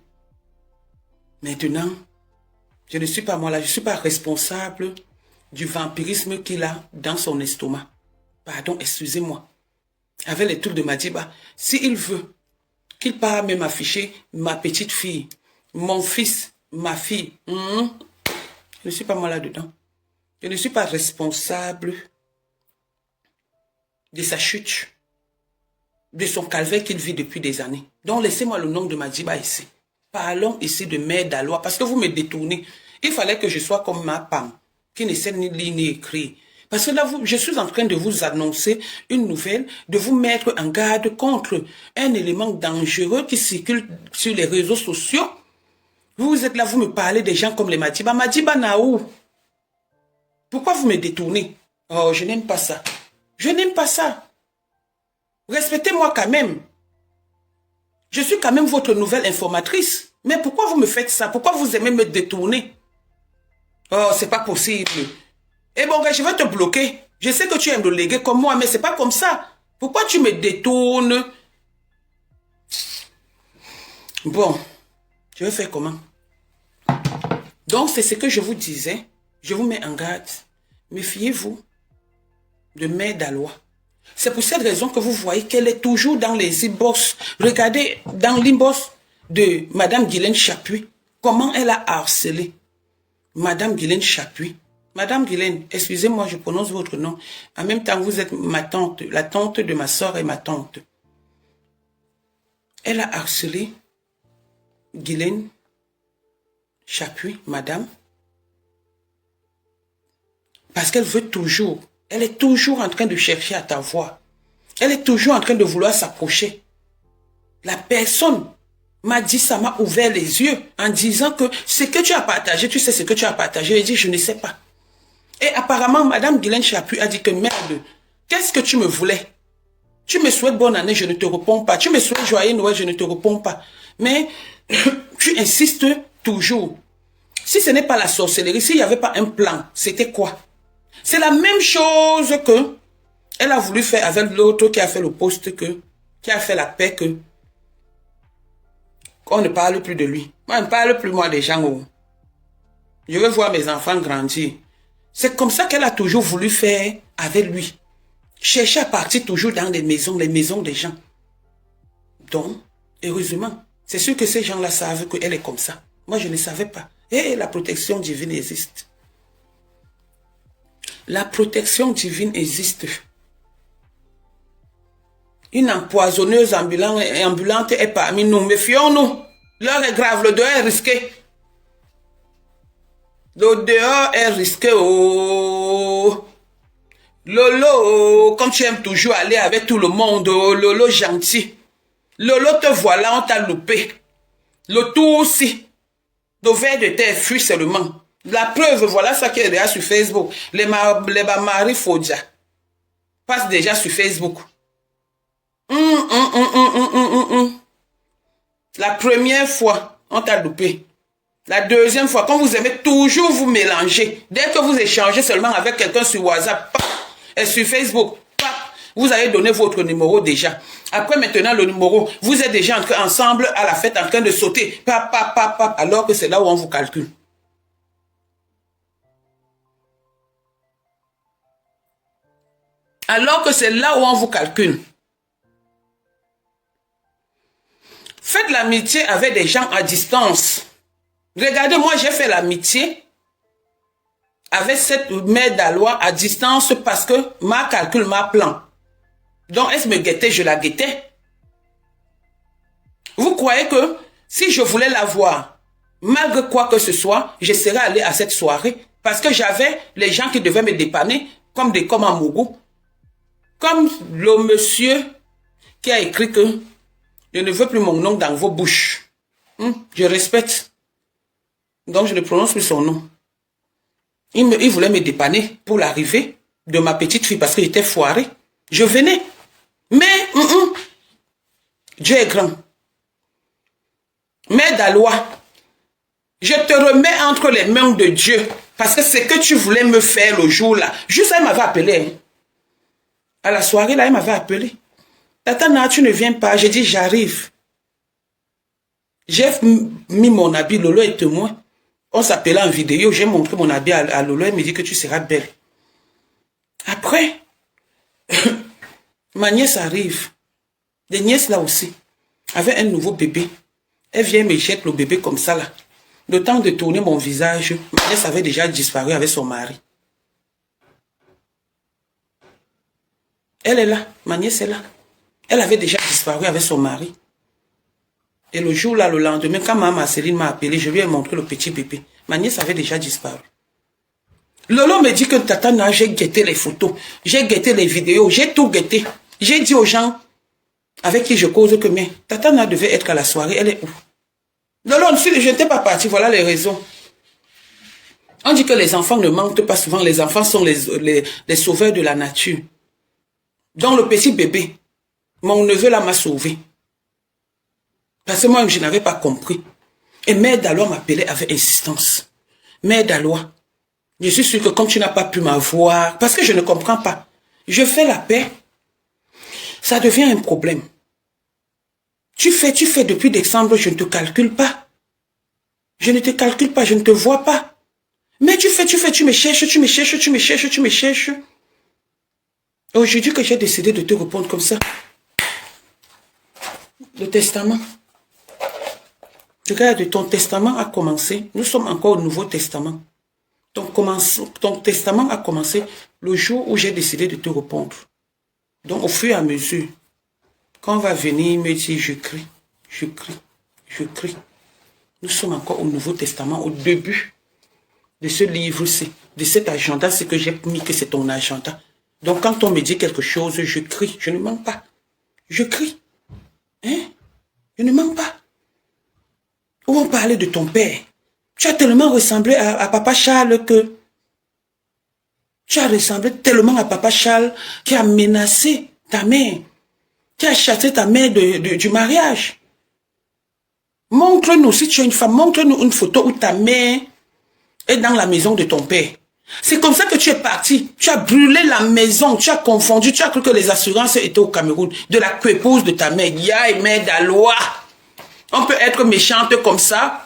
Maintenant, je ne suis pas moi là, je ne suis pas responsable du vampirisme qu'il a dans son estomac. Pardon, excusez-moi. Avec les trucs de Madiba, s'il veut qu'il part même afficher ma petite fille, mon fils, ma fille, je ne suis pas moi là-dedans. Je ne suis pas responsable de sa chute, de son calvaire qu'il vit depuis des années. Donc laissez-moi le nom de Madiba ici. Parlons ici de mère d'Alois, parce que vous me détournez. Il fallait que je sois comme ma femme, qui ne sait ni lire ni écrire. Parce que là, je suis en train de vous annoncer une nouvelle, de vous mettre en garde contre un élément dangereux qui circule sur les réseaux sociaux. Vous êtes là, vous me parlez des gens comme les Madiba. Madiba Naou. Pourquoi vous me détournez? Oh, je n'aime pas ça. Je n'aime pas ça. Respectez-moi quand même. Je suis quand même votre nouvelle informatrice. Mais pourquoi vous me faites ça? Pourquoi vous aimez me détourner? Oh, c'est pas possible. Eh bon, je vais te bloquer. Je sais que tu aimes le léguer comme moi, mais c'est pas comme ça. Pourquoi tu me détournes? Bon, je vais faire comment? Donc, c'est ce que je vous disais. Je vous mets en garde. Méfiez-vous de mère d'Alois. C'est pour cette raison que vous voyez qu'elle est toujours dans les inbox. Regardez dans l'inbox de Madame Guylaine Chapuis, comment elle a harcelé Madame Guylaine Chapuis. Madame Guylaine, excusez-moi, je prononce votre nom. En même temps, vous êtes ma tante, la tante de ma soeur et ma tante. Elle a harcelé Guylaine Chapuis, madame, parce qu'elle veut toujours, elle est toujours en train de chercher à t'avoir. Elle est toujours en train de vouloir s'approcher. La personne m'a dit, ça m'a ouvert les yeux en disant que ce que tu as partagé, tu sais ce que tu as partagé. Elle dit, je ne sais pas. Et apparemment, Madame Guylaine Chapuis a dit que merde, qu'est-ce que tu me voulais? Tu me souhaites bonne année, je ne te réponds pas. Tu me souhaites joyeux Noël, je ne te réponds pas. Mais tu insistes toujours. Si ce n'est pas la sorcellerie, s'il n'y avait pas un plan, c'était quoi? C'est la même chose que elle a voulu faire avec l'autre qui a fait le poste qui a fait la paix qu'on ne parle plus de lui. Moi, on ne parle plus moi des gens. Je veux voir mes enfants grandir. C'est comme ça qu'elle a toujours voulu faire avec lui. Chercher à partir toujours dans les maisons des gens. Donc, heureusement, c'est sûr que ces gens-là savent qu'elle est comme ça. Moi, je ne savais pas. Et la protection divine existe. La protection divine existe. Une empoisonneuse ambulante est parmi nous. Méfions-nous. L'heure est grave, le dehors est risqué. Le dehors est risqué. Oh. Lolo, comme tu aimes toujours aller avec tout le monde, oh, Lolo gentil. Lolo, te voilà, on t'a loupé. Le tout aussi. Le verre de terre fuit seulement. La preuve, voilà ça qui est déjà sur Facebook. Les maris Fodja passent déjà sur Facebook. La première fois, on t'a loupé. La deuxième fois, quand vous aimez toujours vous mélanger, dès que vous échangez seulement avec quelqu'un sur WhatsApp, et sur Facebook, vous avez donné votre numéro déjà. Après maintenant le numéro, vous êtes déjà ensemble à la fête en train de sauter, alors que c'est là où on vous calcule. Alors que c'est là où on vous calcule. Faites l'amitié avec des gens à distance. Regardez, moi j'ai fait l'amitié avec cette mère d'Alois à distance parce que ma calcul, ma plan. Donc elle me guettait, je la guettais. Vous croyez que si je voulais la voir, malgré quoi que ce soit, je serais allé à cette soirée parce que j'avais les gens qui devaient me dépanner comme en Mougou. Comme le monsieur qui a écrit que je ne veux plus mon nom dans vos bouches. Je respecte. Donc je ne prononce plus son nom. Il voulait me dépanner pour l'arrivée de ma petite fille parce qu'il était foiré. Je venais. Mais Dieu est grand. Mère d'Alois, je te remets entre les mains de Dieu parce que ce que tu voulais me faire le jour-là, juste elle m'avait appelé. À la soirée, là, elle m'avait appelé. Tata Na, tu ne viens pas. J'ai dit, j'arrive. J'ai mis mon habit, Lolo est témoin. On s'appelait en vidéo, j'ai montré mon habit à Lolo, elle me dit que tu seras belle. Après, ma nièce arrive. Les nièces là aussi, avec un nouveau bébé. Elle vient me jette le bébé comme ça là. Le temps de tourner mon visage, ma nièce avait déjà disparu avec son mari. Elle est là, ma nièce est là. Elle avait déjà disparu avec son mari. Et le jour là, le lendemain, quand maman Marceline m'a appelé, je lui ai montré le petit bébé. Ma nièce avait déjà disparu. Lolo me dit que Tata Na, j'ai guetté les photos, j'ai guetté les vidéos, j'ai tout guetté. J'ai dit aux gens avec qui je cause que mais Tata Na devait être à la soirée, elle est où? Lolo, je n'étais pas partie, voilà les raisons. On dit que les enfants ne mentent pas souvent, les enfants sont les sauveurs de la nature. Donc le petit bébé, mon neveu là m'a sauvé. Parce que moi, je n'avais pas compris. Et Mère d'Alois m'appelait avec insistance. Mère d'Alois, je suis sûre que comme tu n'as pas pu m'avoir, parce que je ne comprends pas, je fais la paix, ça devient un problème. Tu fais depuis décembre, je ne te calcule pas. Je ne te calcule pas, je ne te vois pas. Mais tu me cherches. Aujourd'hui que j'ai décidé de te répondre comme ça. Le testament. Regarde, ton testament a commencé. Nous sommes encore au Nouveau Testament. Ton testament a commencé le jour où j'ai décidé de te répondre. Donc, au fur et à mesure, quand on va venir me dire, je crie. Nous sommes encore au Nouveau Testament, au début de ce livre-ci, de cet agenda, c'est que j'ai mis que c'est ton agenda. Donc, quand on me dit quelque chose, je crie, je ne mens pas. Je crie. Hein? Je ne mens pas. Où on parlait de ton père. Tu as tellement ressemblé à Papa Charles que... Tu as ressemblé tellement à Papa Charles qui a menacé ta mère. Qui a chassé ta mère du mariage. Montre-nous, si tu es une femme, montre-nous une photo où ta mère est dans la maison de ton père. C'est comme ça que tu es parti. Tu as brûlé la maison, tu as confondu, tu as cru que les assurances étaient au Cameroun. De la épouse de ta mère. Yaï, mère d'Alois. On peut être méchante comme ça.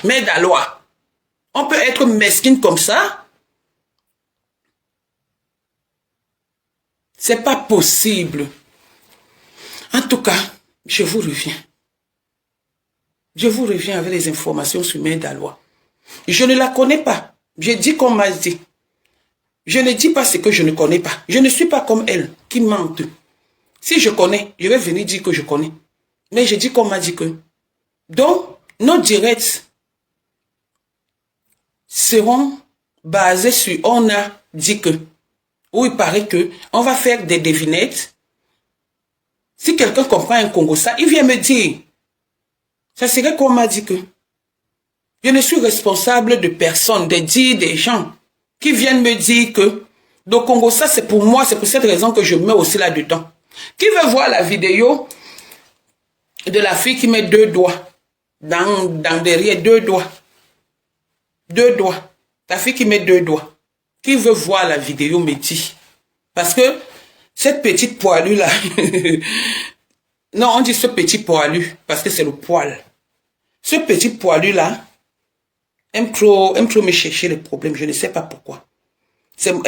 mère d'Alois. On peut être mesquine comme ça? C'est pas possible. En tout cas, je vous reviens. Je vous reviens avec les informations sur mère d'Alois. Je ne la connais pas. Je dis qu'on m'a dit. Je ne dis pas ce que je ne connais pas. Je ne suis pas comme elle, qui mente. Si je connais, je vais venir dire que je connais. Mais je dis qu'on m'a dit que. Donc, nos directs seront basés sur on a dit que. Ou il paraît que on va faire des devinettes. Si quelqu'un comprend un Congo ça, il vient me dire. Ça serait qu'on m'a dit que. Je ne suis responsable de personne, de dire des gens qui viennent me dire que le Congo ça c'est pour moi, c'est pour cette raison que je mets aussi là-dedans. Qui veut voir la vidéo de la fille qui met 2 doigts dans derrière, 2 doigts. 2 doigts. La fille qui met 2 doigts. Qui veut voir la vidéo me dit. Parce que cette petite poilue là, non on dit ce petit poilu parce que c'est le poil. Ce petit poilu là aime trop me chercher les problèmes, je ne sais pas pourquoi.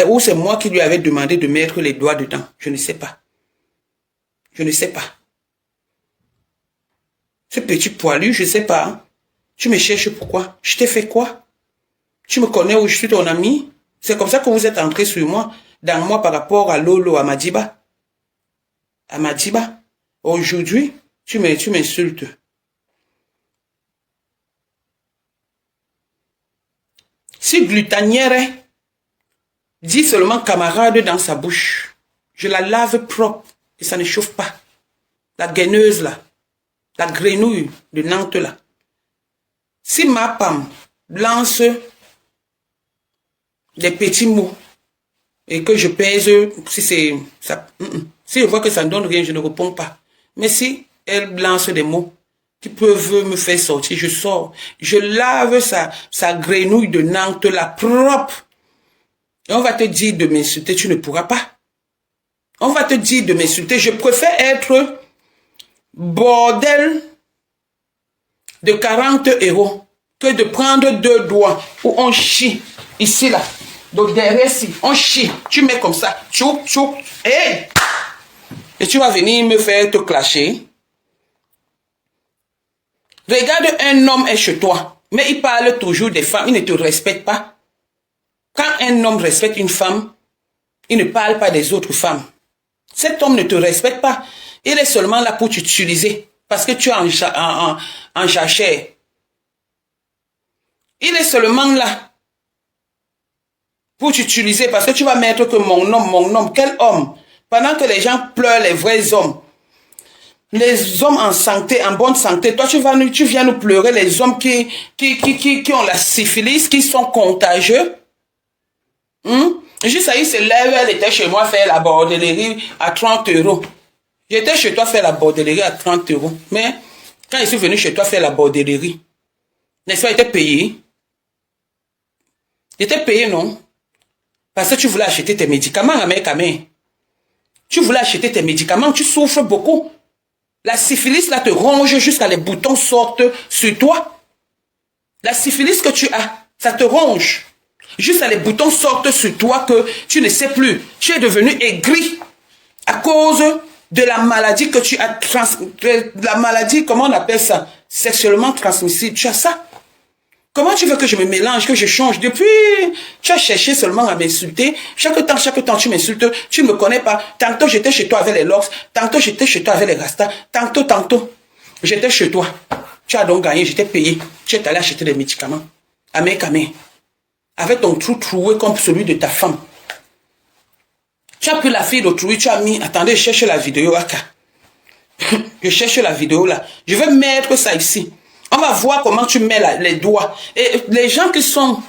Ou c'est moi qui lui avais demandé de mettre les doigts dedans, je ne sais pas. Je ne sais pas. Ce petit poilu, je ne sais pas. Hein. Tu me cherches pourquoi? Je t'ai fait quoi? Tu me connais ou je suis ton ami? C'est comme ça que vous êtes entré sur moi, dans moi par rapport à Lolo, à Madiba. À Madiba. Aujourd'hui, tu m'insultes. Si Glutanière dit seulement camarade dans sa bouche, je la lave propre et ça ne chauffe pas. La gaineuse là, la grenouille de Nantes là. Si ma femme lance des petits mots et que je pèse, si c'est ça, si je vois que ça ne donne rien, je ne réponds pas. Mais si elle lance des mots qui peuvent me faire sortir, je sors. Je lave sa grenouille de Nantes là propre. Et on va te dire de m'insulter, tu ne pourras pas. On va te dire de m'insulter. Je préfère être bordel de 40 € que de prendre 2 doigts où on chie. Ici, là. Donc derrière, ici, on chie. Tu mets comme ça. Tchouk, tchouk. Hey! Et tu vas venir me faire te clasher. Regarde, un homme est chez toi. Mais il parle toujours des femmes. Il ne te respecte pas. Quand un homme respecte une femme, il ne parle pas des autres femmes. Cet homme ne te respecte pas. Il est seulement là pour t'utiliser. Parce que tu es en jachère. Il est seulement là pour t'utiliser. Parce que tu vas mettre que mon homme. Quel homme? Pendant que les gens pleurent les vrais hommes. Les hommes en santé, en bonne santé. Toi, tu viens nous pleurer les hommes qui ont la syphilis, qui sont contagieux. Juste à il se lève, elle était chez moi faire la bordellerie à 30 €. J'étais chez toi faire la bordellerie à 30 €. Mais quand je suis venu chez toi faire la bordellerie, n'est-ce pas, j'étais payé? J'étais payé, non? Parce que tu voulais acheter tes médicaments, Amé. Tu voulais acheter tes médicaments, tu souffres beaucoup. La syphilis, là, te ronge jusqu'à les boutons sortent sur toi. La syphilis que tu as, ça te ronge. Juste à les boutons sortent sur toi que tu ne sais plus. Tu es devenu aigri à cause de la maladie que tu as la maladie, comment on appelle ça? Sexuellement transmissible. Tu as ça. Comment tu veux que je me mélange, que je change? Depuis, tu as cherché seulement à m'insulter. Chaque temps, tu m'insultes. Tu ne me connais pas. Tantôt, j'étais chez toi avec les locks. Tantôt, j'étais chez toi avec les rastas. Tantôt, j'étais chez toi. Tu as donc gagné, j'étais payé. Tu es allé acheter des médicaments. Amé. Avec ton trou troué comme celui de ta femme. Tu as pris la fille d'autrui, tu as mis... Attendez, je cherche la vidéo, Aka. Je cherche la vidéo là. Je vais mettre ça ici. On va voir comment tu mets les doigts. Et les gens qui sont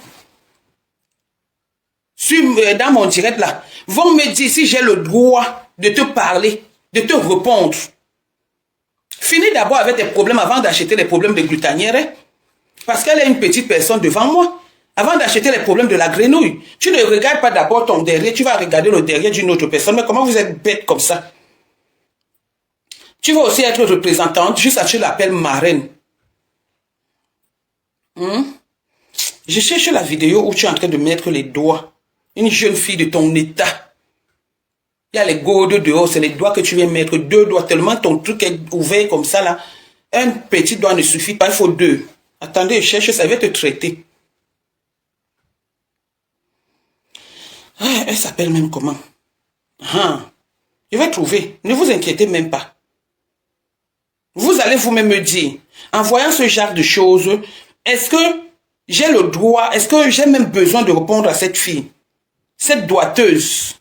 dans mon direct là, vont me dire si j'ai le droit de te parler, de te répondre. Finis d'abord avec tes problèmes avant d'acheter les problèmes de Glutanière. Parce qu'elle est une petite personne devant moi. Avant d'acheter les problèmes de la grenouille, tu ne regardes pas d'abord ton derrière, tu vas regarder le derrière d'une autre personne. Mais comment vous êtes bête comme ça? Tu vas aussi être représentante, juste à tu l'appelles marraine. Hein? Je cherche la vidéo où tu es en train de mettre les doigts. Une jeune fille de ton état. Il y a les gourdes dehors, c'est les doigts que tu viens mettre. 2 doigts, tellement ton truc est ouvert comme ça là. Un petit doigt ne suffit pas, il faut 2. Attendez, je cherche, ça va te traiter. Ah, elle s'appelle même comment? Ah, je vais trouver. Ne vous inquiétez même pas. Vous allez vous-même me dire, en voyant ce genre de choses, est-ce que j'ai le droit, est-ce que j'ai même besoin de répondre à cette fille? Cette doiteuse.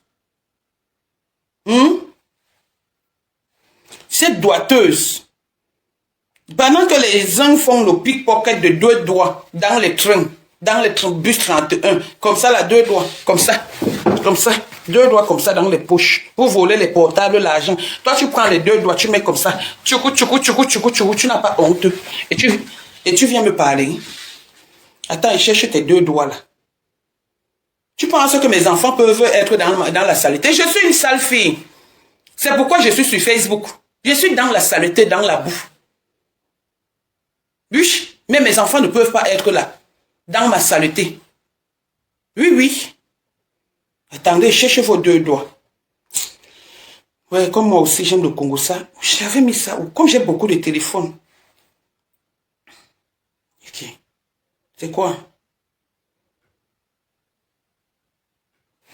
Cette doiteuse. Pendant que les uns font le pickpocket de 2 doigts dans les trains, bus 31, comme ça, là, 2 doigts, comme ça, 2 doigts comme ça dans les poches, pour voler les portables, l'argent. Toi, tu prends les 2 doigts, tu mets comme ça, tu n'as pas honte, et tu viens me parler. Attends, je cherche tes 2 doigts là. Tu penses que mes enfants peuvent être dans la saleté? Je suis une sale fille. C'est pourquoi je suis sur Facebook. Je suis dans la saleté, dans la boue. Oui, mais mes enfants ne peuvent pas être là, dans ma saleté. Oui, oui. Attendez, cherchez vos 2 doigts. Ouais, comme moi aussi, j'aime le Congo ça. J'avais mis ça où? Comme j'ai beaucoup de téléphones. Ok. C'est quoi?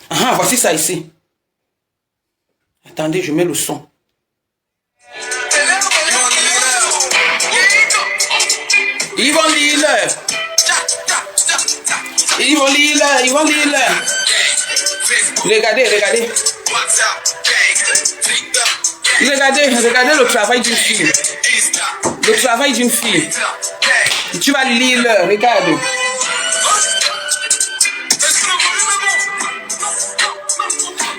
Ah, voici ça ici. Attendez, je mets le son. Ils vont lire. Regardez. Regardez le travail d'une fille. Le travail d'une fille. Tu vas lire, regarde.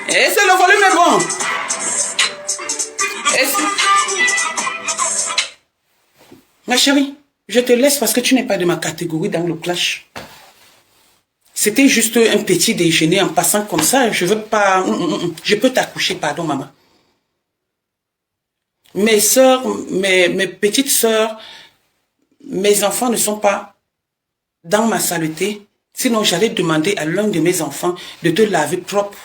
Et c'est le volume est bon. Ma chérie, je te laisse parce que tu n'es pas de ma catégorie dans le clash. C'était juste un petit déjeuner en passant comme ça. Je veux pas... Je peux t'accoucher, pardon maman. Mes sœurs, mes petites sœurs, mes enfants ne sont pas dans ma saleté. Sinon, j'allais demander à l'un de mes enfants de te laver propre.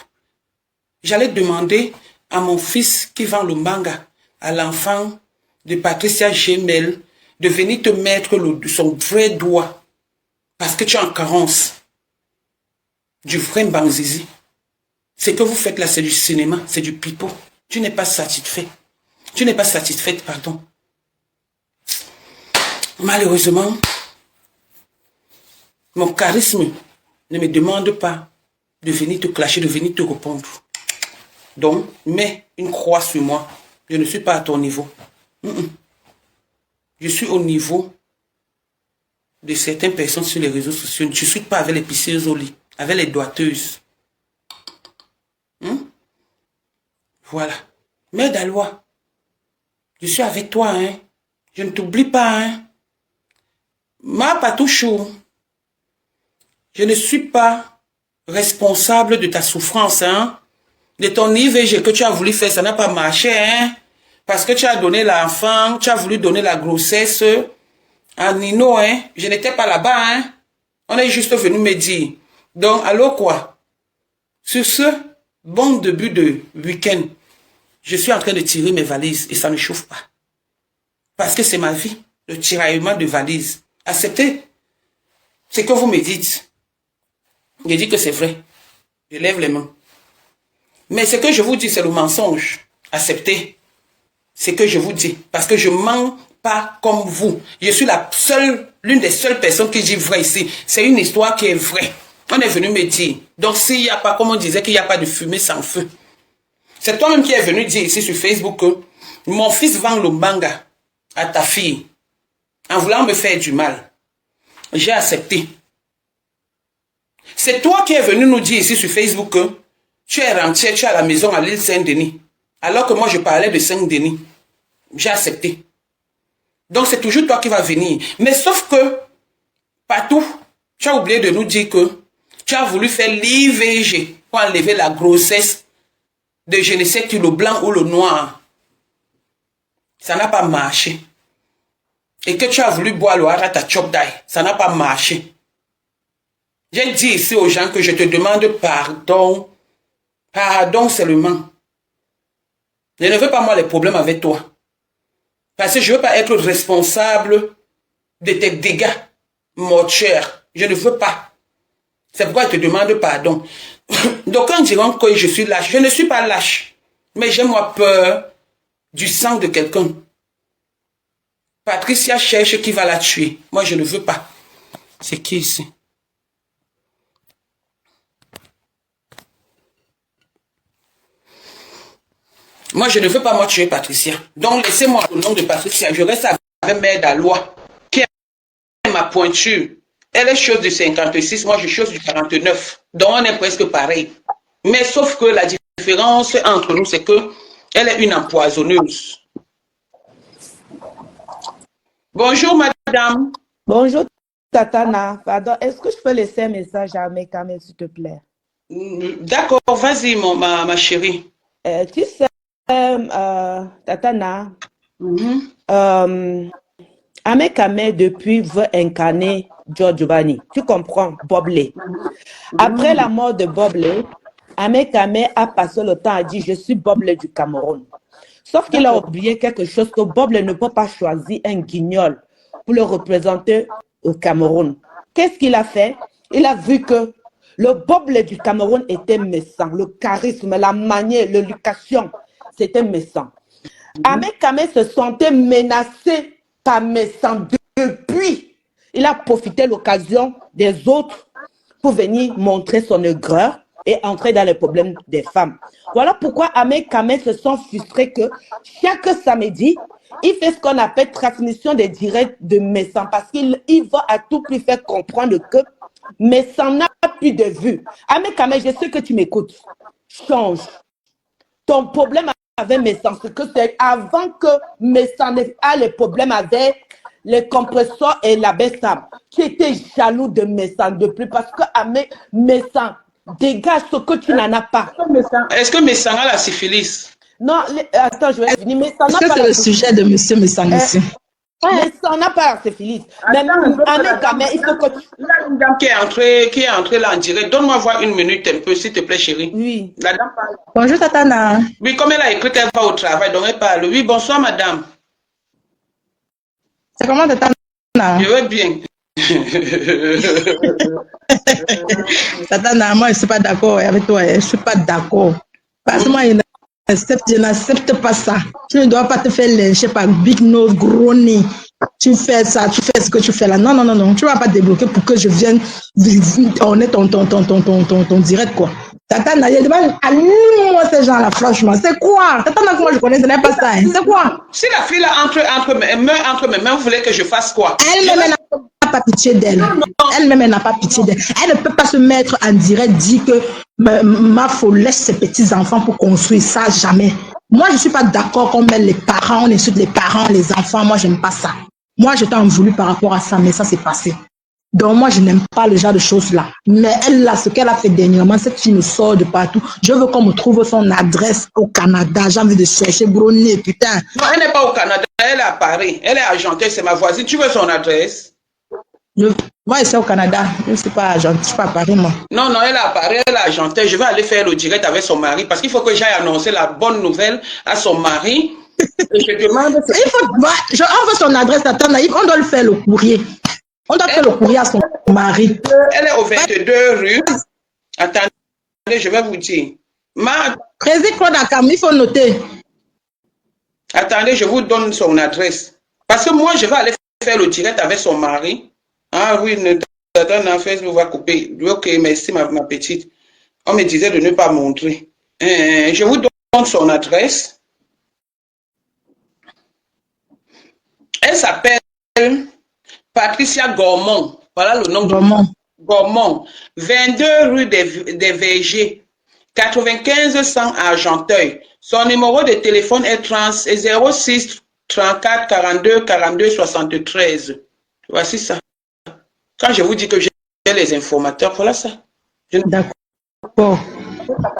J'allais demander à mon fils qui vend le manga, à l'enfant de Patricia Gemel, de venir te mettre son vrai doigt. Parce que tu es en carence. Du vrai Mbanzizi. Ce que vous faites là, c'est du cinéma, c'est du pipeau. Tu n'es pas satisfait. Tu n'es pas satisfaite, pardon. Malheureusement, mon charisme ne me demande pas de venir te clasher, de venir te répondre. Donc, mets une croix sur moi. Je ne suis pas à ton niveau. Je suis au niveau de certaines personnes sur les réseaux sociaux. Je ne suis pas avec les pisseuses au lit, avec les doiteuses. Voilà. Mère d'Alois, je suis avec toi, hein. Je ne t'oublie pas, hein. Ma patouchou, je ne suis pas responsable de ta souffrance, hein. De ton IVG que tu as voulu faire, ça n'a pas marché, hein. Parce que tu as donné l'enfant, tu as voulu donner la grossesse à Nino, hein. Je n'étais pas là-bas, hein. On est juste venu me dire. Donc, alors quoi? Sur ce bon début de week-end, je suis en train de tirer mes valises et ça ne chauffe pas. Parce que c'est ma vie, le tiraillement de valises. Acceptez ce que vous me dites. Je dis que c'est vrai. Je lève les mains. Mais ce que je vous dis, c'est le mensonge. Acceptez ce que je vous dis. Parce que je ne mens pas comme vous. Je suis l'une des seules personnes qui dit vrai ici. C'est une histoire qui est vraie. On est venu me dire. Donc s'il n'y a pas, comme on disait, qu'il n'y a pas de fumée sans feu. C'est toi-même qui es venu dire ici sur Facebook que mon fils vend le manga à ta fille en voulant me faire du mal. J'ai accepté. C'est toi qui es venu nous dire ici sur Facebook que tu es rentier, tu es à la maison à l'île Saint-Denis. Alors que moi je parlais de Saint-Denis. J'ai accepté. Donc c'est toujours toi qui vas venir. Mais sauf que, partout, tu as oublié de nous dire que tu as voulu faire l'IVG pour enlever la grossesse de je ne sais qui, le blanc ou le noir. Ça n'a pas marché. et que tu as voulu boire le harata chopdai, ça n'a pas marché. J'ai dit ici aux gens que je te demande pardon. Pardon seulement. Je ne veux pas moi les problèmes avec toi. Parce que je ne veux pas être responsable de tes dégâts mortuaires. Je ne veux pas. C'est pourquoi je te demande pardon. Donc quand diront que je suis lâche, je ne suis pas lâche. Mais j'ai moi peur du sang de quelqu'un. Patricia cherche qui va la tuer. Moi je ne veux pas. C'est qui ici? Moi, je ne veux pas moi tuer Patricia. Donc, laissez-moi le nom de Patricia. Je reste avec Mère Dalois, qui est ma pointure. Elle est chose du 56, moi je suis chose du 49. Donc, on est presque pareil. Mais sauf que la différence entre nous, c'est que elle est une empoisonneuse. Bonjour, madame. Bonjour, Tatana. Pardon, est-ce que je peux laisser un message à Amekame, s'il te plaît? D'accord, vas-y, ma chérie. Tu sais, Tatana, Amekame depuis veut incarner Giovanni. Tu comprends, Bobley. Après la mort de Bobley, Amekame a passé le temps à dire je suis Bobley du Cameroun. Sauf qu'il a oublié quelque chose, que Bobley ne peut pas choisir un guignol pour le représenter au Cameroun. Qu'est-ce qu'il a fait? Il a vu que le Bobley du Cameroun était méchant. Le charisme, la manière, l'éducation, c'était méchant. Amekame se sentait menacé par méchant depuis. Il a profité de l'occasion des autres pour venir montrer son aigreur et entrer dans les problèmes des femmes. Voilà pourquoi Amekame se sent frustré que chaque samedi, il fait ce qu'on appelle transmission des directs de Messan parce qu'il va à tout prix faire comprendre que Messan n'a plus de vue. Amekame, je sais que tu m'écoutes. Change. Ton problème avec Messan, c'est que c'est avant que Messan ait les problèmes avec les compresseurs et la baissable. Tu étais jaloux de Messan depuis parce que Messan dégage ce que tu n'en as pas. Est-ce que Messan a la syphilis? Non, attends, je vais finir. Est-ce que c'est le sujet de monsieur Messan ici? Messan n'a pas la syphilis. Mais Amekame, il faut que tu... Il y a une dame qui est entrée là en direct. Donne-moi voir une minute un peu, s'il te plaît, chérie. Oui. La dame parle. Bonjour, Tatana. Oui, comme elle a écrit qu'elle va au travail, donc elle parle. Oui, bonsoir, madame. C'est comment, Tatana? Je vais bien. Tatana, moi, je ne suis pas d'accord avec toi. Je ne suis pas d'accord. Parce que moi, je n'accepte pas ça. Tu ne dois pas te faire lyncher par Big Nose, gros nez. Tu fais ça, tu fais ce que tu fais là. Non, non, non, non. Tu ne vas pas débloquer pour que je vienne tourner ton direct, quoi. Tatana, il demande, allume-moi ces gens-là, franchement. C'est quoi? Tatana, comment je connais, ce n'est pas ça. Hein. C'est quoi? Si la fille là meurt entre mes mains, vous voulez que je fasse quoi? Elle-même n'a pas pitié d'elle. Elle-même n'a pas pitié d'elle. Elle ne peut pas se mettre en direct, dire que ma faut laisse ses petits-enfants pour construire ça, jamais. Moi, je ne suis pas d'accord qu'on met les parents, on insulte les parents, les enfants. Moi, je n'aime pas ça. Moi, je t'en voulu par rapport à ça, mais ça s'est passé. Donc, moi, je n'aime pas le genre de choses-là. Mais elle, là, ce qu'elle a fait dernièrement, c'est qu'elle me sort de partout. Je veux qu'on me trouve son adresse au Canada. J'ai envie de chercher, gros nez, putain. Non, elle n'est pas au Canada, elle est à Paris. Elle est argentée, c'est ma voisine. Tu veux son adresse? Moi, je suis au Canada. Je ne suis pas argentée, je ne suis pas à Paris, moi. Non, non, elle est à Paris, elle est argentée. Je vais aller faire le direct avec son mari parce qu'il faut que j'aille annoncer la bonne nouvelle à son mari. Et je demande... on veut son adresse, attends, on doit le faire le courrier. On doit faire le courrier à son mari. Elle est au 22 rue. Attendez, je vais vous dire. Président Claude Akam, il faut noter. Attendez, je vous donne son adresse. Parce que moi, je vais aller faire le direct avec son mari. Ah oui, Tatana, Facebook va couper. Ok, merci ma petite. On me disait de ne pas montrer. Je vous donne son adresse. Elle s'appelle Patricia Gormont. Voilà le nom. Gormont. Gormont. 22 rue des Vergers. 95 100 Argenteuil. Son numéro de téléphone est 06 34 42 42 73. Voici ça. Quand je vous dis que j'ai les informateurs, voilà ça. D'accord.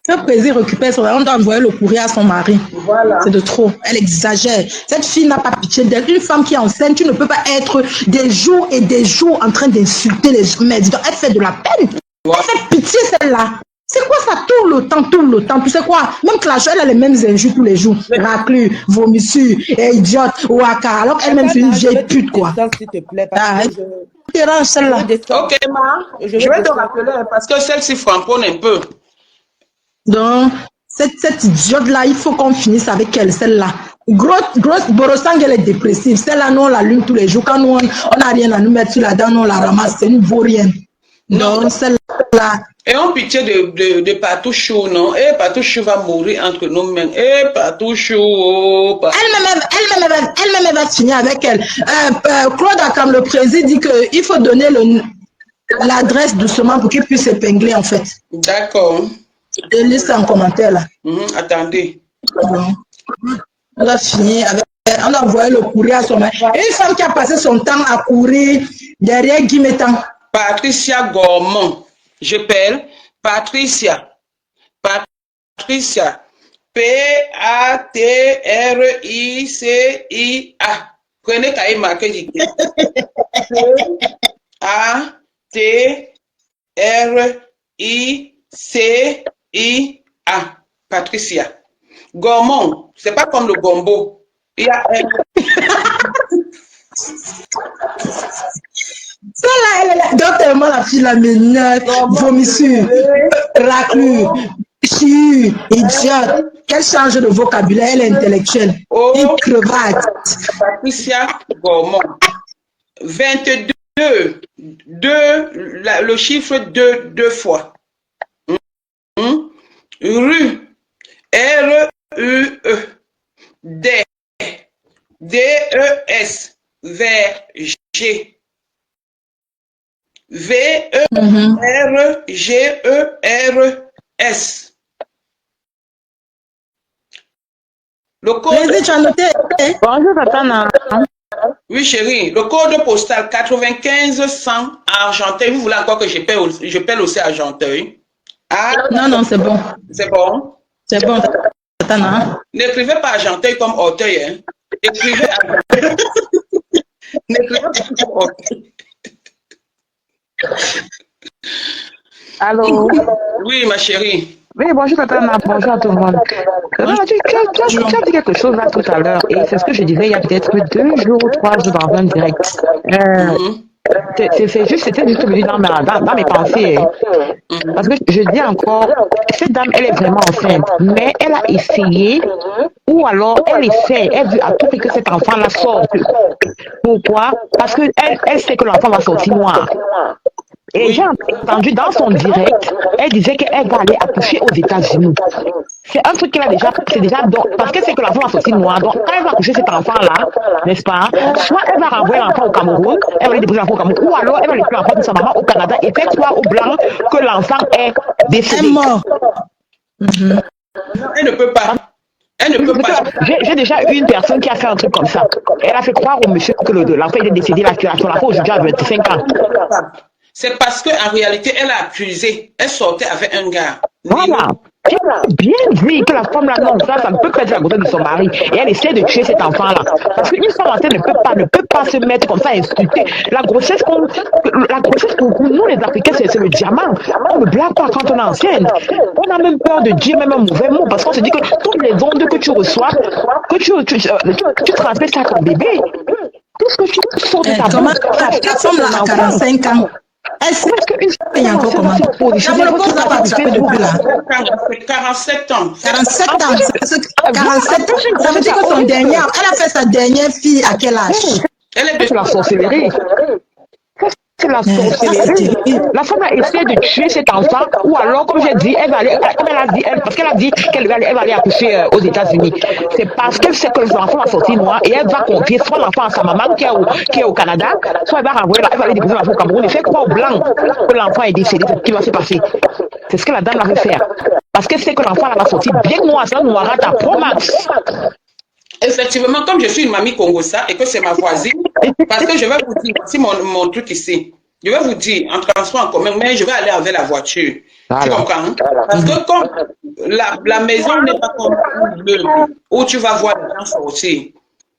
Ce plaisir récupère son mari, on doit envoyer le courrier à son mari. Voilà. C'est de trop. Elle exagère. Cette fille n'a pas pitié d'elle. Une femme qui est enceinte, tu ne peux pas être des jours et des jours en train d'insulter les gens. Mais elle fait de la peine. Elle fait pitié celle-là. C'est quoi ça? Tout le temps, tout le temps. Tu sais quoi? Même Clash, elle a les mêmes injures tous les jours. Raclure, vomissure, idiote, waka. Alors qu'elle-même, c'est une vieille pute, quoi. S'il te plaît, parce que Dérange celle-là. Ok, ma. Je vais te rappeler parce que celle-ci framponne un peu. Donc, cette idiote-là, il faut qu'on finisse avec elle, celle-là. Grosse Borosang, elle est dépressive. Celle-là, nous, on l'allume tous les jours. Quand nous, on n'a rien à nous mettre sur la dent, nous, on la ramasse. C'est une vaut rien. Donc, celle-là. Et on pitié de Patouchou, non? Et Patouchou va mourir entre nous mêmes. Et Patouchou. Elle-même, elle va finir avec elle. Claude Akam, le président, dit qu'il faut donner l'adresse doucement pour qu'il puisse s'épingler, en fait. D'accord. Je lis ça en commentaire, là. Attendez. On va finir avec. On a envoyé le courrier à son mari. Une femme qui a passé son temps à courir derrière Guy Métan. Patricia Gormand. Je pèle Patricia. Patricia. Patricia. Prenez cahier marqué du Patricia. Patricia. Gormand. C'est pas comme le gombo. Il y a un. Celle-là, donc tellement la fille la m'énerve, vomissure, raclure, chiu, idiote. Qu'elle change de vocabulaire, elle est intellectuelle. Une crevate. Patricia Gormand. 22. Le chiffre 2, 2 fois. Rue. R-U-E. D-E-S. Vers G. V-E-R-G-E-R-S. Le code. Vas-y, tu as noté. Bonjour, Tatana. Oui, chérie. Le code postal 95 100 Argenteuil. Vous voulez encore que je pèle aussi Argenteuil? Non, c'est bon. C'est bon? C'est bon, Tatana. N'écrivez pas Argenteuil comme Auteuil, hein. Écrivez Argenteuil. N'écrivez pas comme Auteuil. Allô? Oui, ma chérie. Oui, bonjour Tatana, bonjour à tout le monde. Tu as dit quelque chose là tout à l'heure, et c'est ce que je disais il y a peut-être 2 jours ou 3 jours dans un direct. C'était juste venu dans mes pensées. Parce que je dis encore, cette dame, elle est vraiment enceinte, mais elle a essayé, ou alors elle essaie, elle veut à tout prix que cet enfant-là sorte. Pourquoi? Parce qu'elle sait que l'enfant va sortir noir. Et j'ai entendu dans son direct, elle disait qu'elle va aller accoucher aux États-Unis. C'est un truc qu'elle a déjà, c'est déjà parce qu'elle sait que l'enfant va sortir noir. Donc, quand elle va accoucher cet enfant-là, n'est-ce pas? Soit elle va renvoyer l'enfant au Cameroun, elle va aller déposer l'enfant au Cameroun, ou alors elle va laisser l'enfant de sa maman au Canada et faire croire aux Blancs que l'enfant est décédé. Elle est morte. Elle ne peut pas. Elle ne peut pas. J'ai déjà eu une personne qui a fait un truc comme ça. Elle a fait croire au monsieur que l'enfant est décédé, là, que son enfant aujourd'hui a 25 ans. C'est parce qu'en réalité, elle a accusé. Elle sortait avec un gars. Voilà. Bien dit que la femme là, non, ça ne peut pas être la grossesse de son mari. Et elle essaie de tuer cet enfant-là. Parce qu'une femme enceinte ne peut pas se mettre comme ça à insulter. La grossesse pour nous, les Africains, c'est le diamant. On ne blague pas quand on est enceinte. On a même peur de dire même un mauvais mot parce qu'on se dit que toutes les ondes que tu reçois, que tu transmets ça à ton bébé. Tout ce que tu sors de ta bouche, la femme là a 45 ans. Est-ce qu'une femme est encore comment? Le cause n'a pas tapé depuis là. 47 ans. 47 ans. 47 ans. Ça veut dire que son dernier, elle a fait sa dernière fille à quel âge? Elle est de la sorcellerie. C'est la sorcellerie. La femme a essayé de tuer cet enfant, ou alors, comme j'ai dit, elle va aller, parce qu'elle a dit qu'elle va aller accoucher aux États-Unis. C'est parce qu'elle sait que l'enfant va sortir noir et elle va confier soit l'enfant à sa maman qui est au Canada, soit elle va renvoyer, elle va aller déposer l'enfant au Cameroun et faire croire aux Blancs que l'enfant est décédé. C'est ce qui va se passer. C'est ce que la dame va faire. Parce qu'elle sait que l'enfant va sortir bien noir, ça noirat à Pro Max. Effectivement, comme je suis une mamie congosa et que c'est ma voisine, parce que je vais vous dire, voici mon truc ici. Je vais vous dire, en transport en commun, mais je vais aller avec la voiture. Tu Voilà. comprends? Hein? Parce que comme la maison n'est pas comme un meuble où tu vas voir les gens sortir.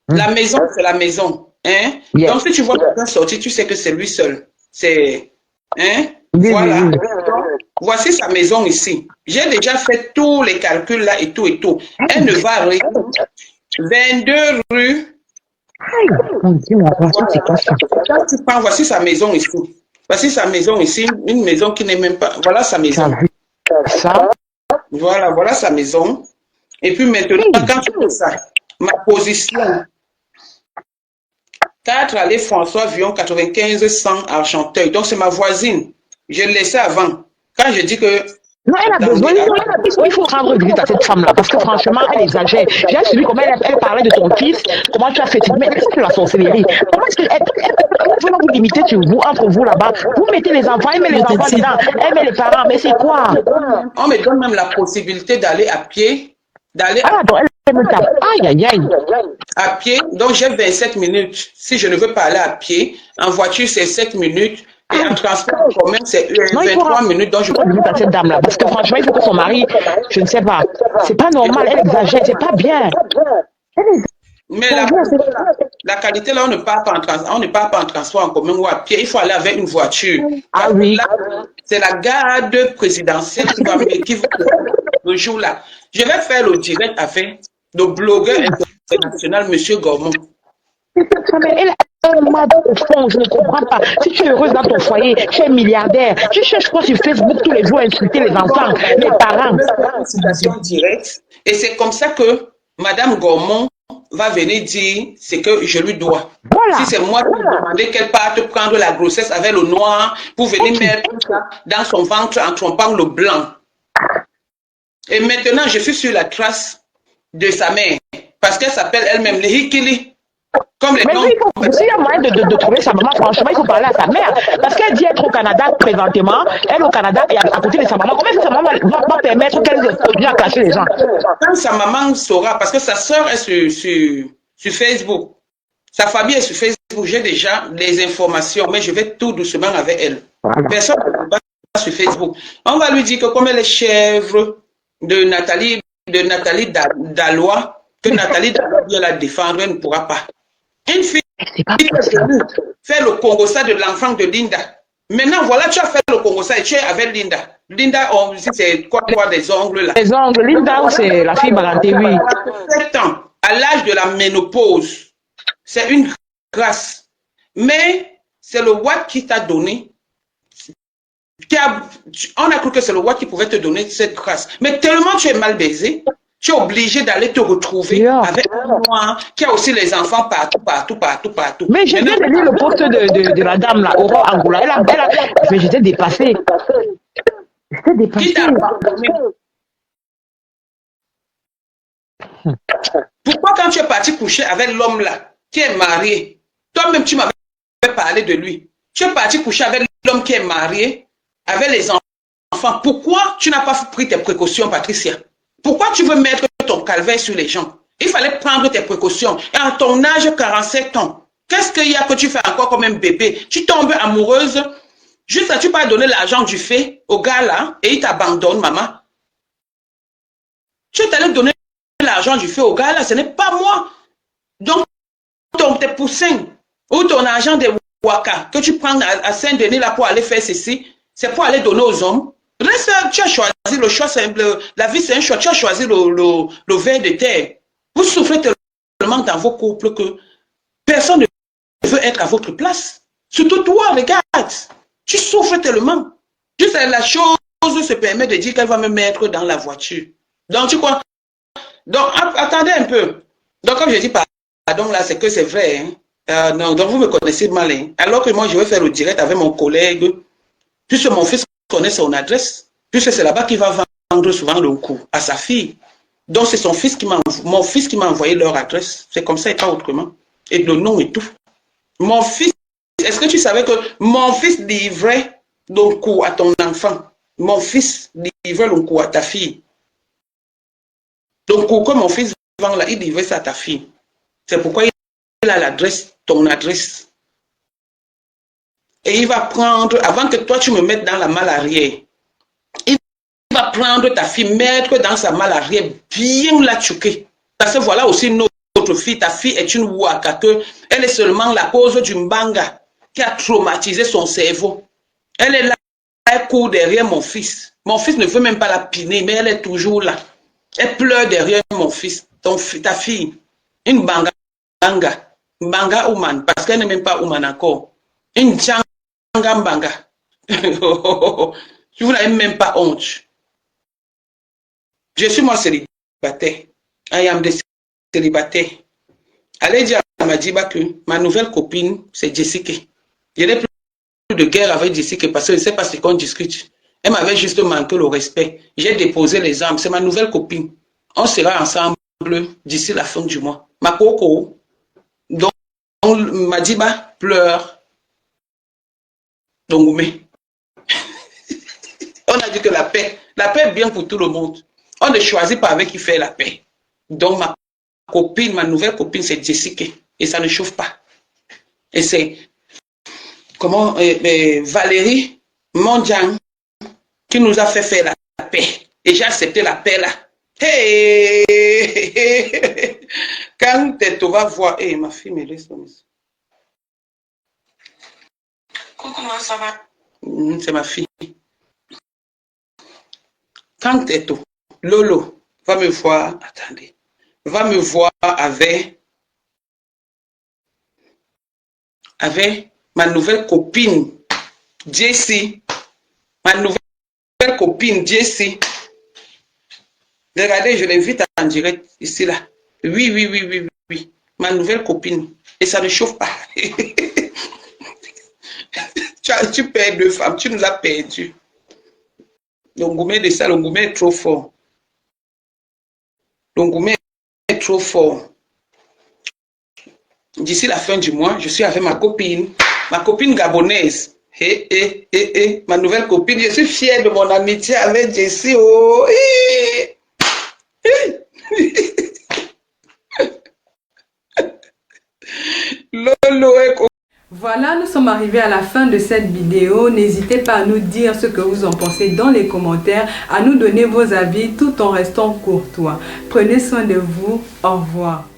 La maison, c'est la maison. Hein? Yes. Donc, si tu vois quelqu'un sortir, tu sais que c'est lui seul. C'est... Hein? Oui, Voilà. oui, oui. Donc, voici sa maison ici. J'ai déjà fait tous les calculs là et tout et tout. Elle ne va rien. 22 rue. Mon Dieu, ma voiture, c'est quoi ça? Quand tu prends, voici sa maison ici. Voici sa maison ici. Une maison qui n'est même pas... Voilà sa Tu as maison. vu ça? Voilà, voilà sa maison. Et puis maintenant, quand tu fais ça, ma position, 4 allée François Villon, 95 100 Argenteuil. Donc, c'est ma voisine. Je le laissais avant. Quand je dis que... Non, elle a besoin, il faut rendre visite à cette femme-là, parce que franchement, elle exagère. J'ai suivi comment elle parlait de ton fils, comment tu as fait, mais est-ce que la sorcellerie? Comment est-ce qu'elle va vous limiter sur vous, entre vous là-bas? Vous mettez les enfants, elle met les enfants dedans, elle met les parents, mais c'est quoi? On me donne même la possibilité d'aller à pied, Ah, donc elle me tape. Aïe, aïe, aïe. à pied. Donc, j'ai 27 minutes. Si je ne veux pas aller à pied, en voiture, c'est 7 minutes. Et en transport en commun, c'est Non, il faut 23 minutes. Donc, je rendre visite à cette dame-là, parce que franchement, il faut que son mari, je ne sais pas, c'est pas normal, elle exagère, c'est pas bien. Mais la qualité, là, on ne part pas en transport, on ne part pas en transport en commun ou à pied. Il faut aller avec une voiture. Ah oui. Là, c'est la garde présidentielle qui va le jour là. Je vais faire le direct avec le blogueur international, Monsieur Gormont. Mais elle a un mal au fond, je ne comprends pas. Si tu es heureuse dans ton foyer, tu es milliardaire, tu cherches quoi sur Facebook tous les jours à insulter les enfants, les parents. Direct. Et c'est comme ça que Madame Gormont va venir dire ce que je lui dois. Voilà. Si c'est moi qui lui demandais qu'elle parte prendre la grossesse avec le noir pour venir mettre ça dans son ventre en trompant le blanc. Et maintenant, je suis sur la trace de sa mère parce qu'elle s'appelle elle-même Lihikili. Comme les Mais noms. oui, s'il y a moyen de trouver sa maman, franchement, il faut parler à sa mère. Parce qu'elle dit être au Canada présentement, elle au Canada et à côté de sa maman. Comment est-ce que sa maman va permettre qu'elle continue à cacher les gens? Quand sa maman saura, parce que sa soeur est sur Facebook, sa famille est sur Facebook, j'ai déjà les informations, mais je vais tout doucement avec elle. Voilà. Personne ne va sur Facebook. On va lui dire que comme elle est chèvre de Nathalie Dalois, que Nathalie Dalois vient la défendre, elle ne pourra pas. Une fille qui fait le Congossa de l'enfant de Linda. Maintenant, voilà, tu as fait le Congossa et tu es avec Linda. Linda, c'est quoi des ongles là? Les ongles, Linda, c'est la fille Balanté, oui. 7 ans, à l'âge de la ménopause, c'est une grâce. Mais c'est le Watt qui t'a donné. On a cru que c'est le Watt qui pouvait te donner cette grâce. Mais tellement tu es mal baisé, tu es obligé d'aller te retrouver avec un noir qui a aussi les enfants partout. Mais j'ai bien lu le poste de la dame là, Aurore Angoula. Mais j'étais dépassée. J'étais dépassée. Pourquoi quand tu es parti coucher avec l'homme là, qui est marié, toi-même tu m'avais parlé de lui. Tu es parti coucher avec l'homme qui est marié, avec les enfants. Pourquoi tu n'as pas pris tes précautions, Patricia? Pourquoi tu veux mettre ton calvaire sur les gens? Il fallait prendre tes précautions. Et à ton âge, 47 ans, qu'est-ce qu'il y a que tu fais encore comme un bébé? Tu tombes amoureuse, juste là, tu peux donner l'argent du fait au gars là, et il t'abandonne, maman. Tu es allé donner l'argent du fait au gars là, ce n'est pas moi. Donc, tes poussins ou ton argent de Waka que tu prends à Saint-Denis là pour aller faire ceci, c'est pour aller donner aux hommes. Reste, tu as choisi le choix simple. La vie, c'est un choix. Tu as choisi le ver de terre. Vous souffrez tellement dans vos couples que personne ne veut être à votre place. Surtout toi, regarde. Tu souffres tellement. Juste la chose se permet de dire qu'elle va me mettre dans la voiture. Donc, tu crois? Donc, attendez un peu. Donc, comme je dis, pardon, là, c'est que c'est vrai. Hein? Non, donc, vous me connaissez mal. Hein? Alors que moi, je vais faire le direct avec mon collègue. Puisque mon fils connaît son adresse, puisque c'est là-bas qu'il va vendre souvent le coup à sa fille. Donc, c'est mon fils qui m'a envoyé leur adresse. C'est comme ça et pas autrement. Et le nom et tout. Mon fils, est-ce que tu savais que mon fils livrait le coup à ton enfant? Mon fils livrait le coup à ta fille. Donc, que mon fils vend là, il livrait ça à ta fille. C'est pourquoi il a l'adresse, ton adresse. Et il va prendre, avant que toi tu me mettes dans la malle arrière, il va prendre ta fille, mettre dans sa malle arrière, bien la choquer. Parce que voilà aussi notre fille, ta fille est une waka, elle est seulement la cause du mbanga qui a traumatisé son cerveau. Elle est là, elle court derrière mon fils. Mon fils ne veut même pas la piner, mais elle est toujours là. Elle pleure derrière mon fils, ta fille. Une banga, banga Ouman, parce qu'elle n'est même pas Ouman encore. Une tchanga banga. Vous n'avez même pas honte. Je suis moi célibataire. I am des célibataire. Allez dire à Madiba que ma nouvelle copine, c'est Jessica. Je n'ai plus de guerre avec Jessica parce que je ne sais pas ce qu'on discute. Elle m'avait juste manqué le respect. J'ai déposé les armes. C'est ma nouvelle copine. On sera ensemble d'ici la fin du mois. Ma coco. Donc, Madiba pleure. Donc, on a dit que la paix est bien pour tout le monde. On ne choisit pas avec qui faire la paix. Donc, ma copine, ma nouvelle copine, c'est Jessica. Et ça ne chauffe pas. Et c'est, comment, Valérie Mondjang qui nous a fait faire la paix. Et j'ai accepté la paix là. Hey! Quand tu vas voir, hey, ma fille me laisse comme ça. Comment ça va? C'est ma fille. Quand tu es tout, Lolo, va me voir, attendez, va me voir avec ma nouvelle copine, Jessie. Ma nouvelle copine, Jessie. Regardez, je l'invite en direct, ici, là. Oui. Ma nouvelle copine. Et ça ne chauffe pas. tu perds deux femmes, tu nous as perdu. L'Ongoumé de ça, l'Ongoumé est trop fort. L'Ongoumé est trop fort. D'ici la fin du mois, je suis avec ma copine gabonaise. Ma nouvelle copine, je suis fière de mon amitié avec Jessie. Oh. Lolo est... Voilà, nous sommes arrivés à la fin de cette vidéo. N'hésitez pas à nous dire ce que vous en pensez dans les commentaires, à nous donner vos avis tout en restant courtois. Prenez soin de vous. Au revoir.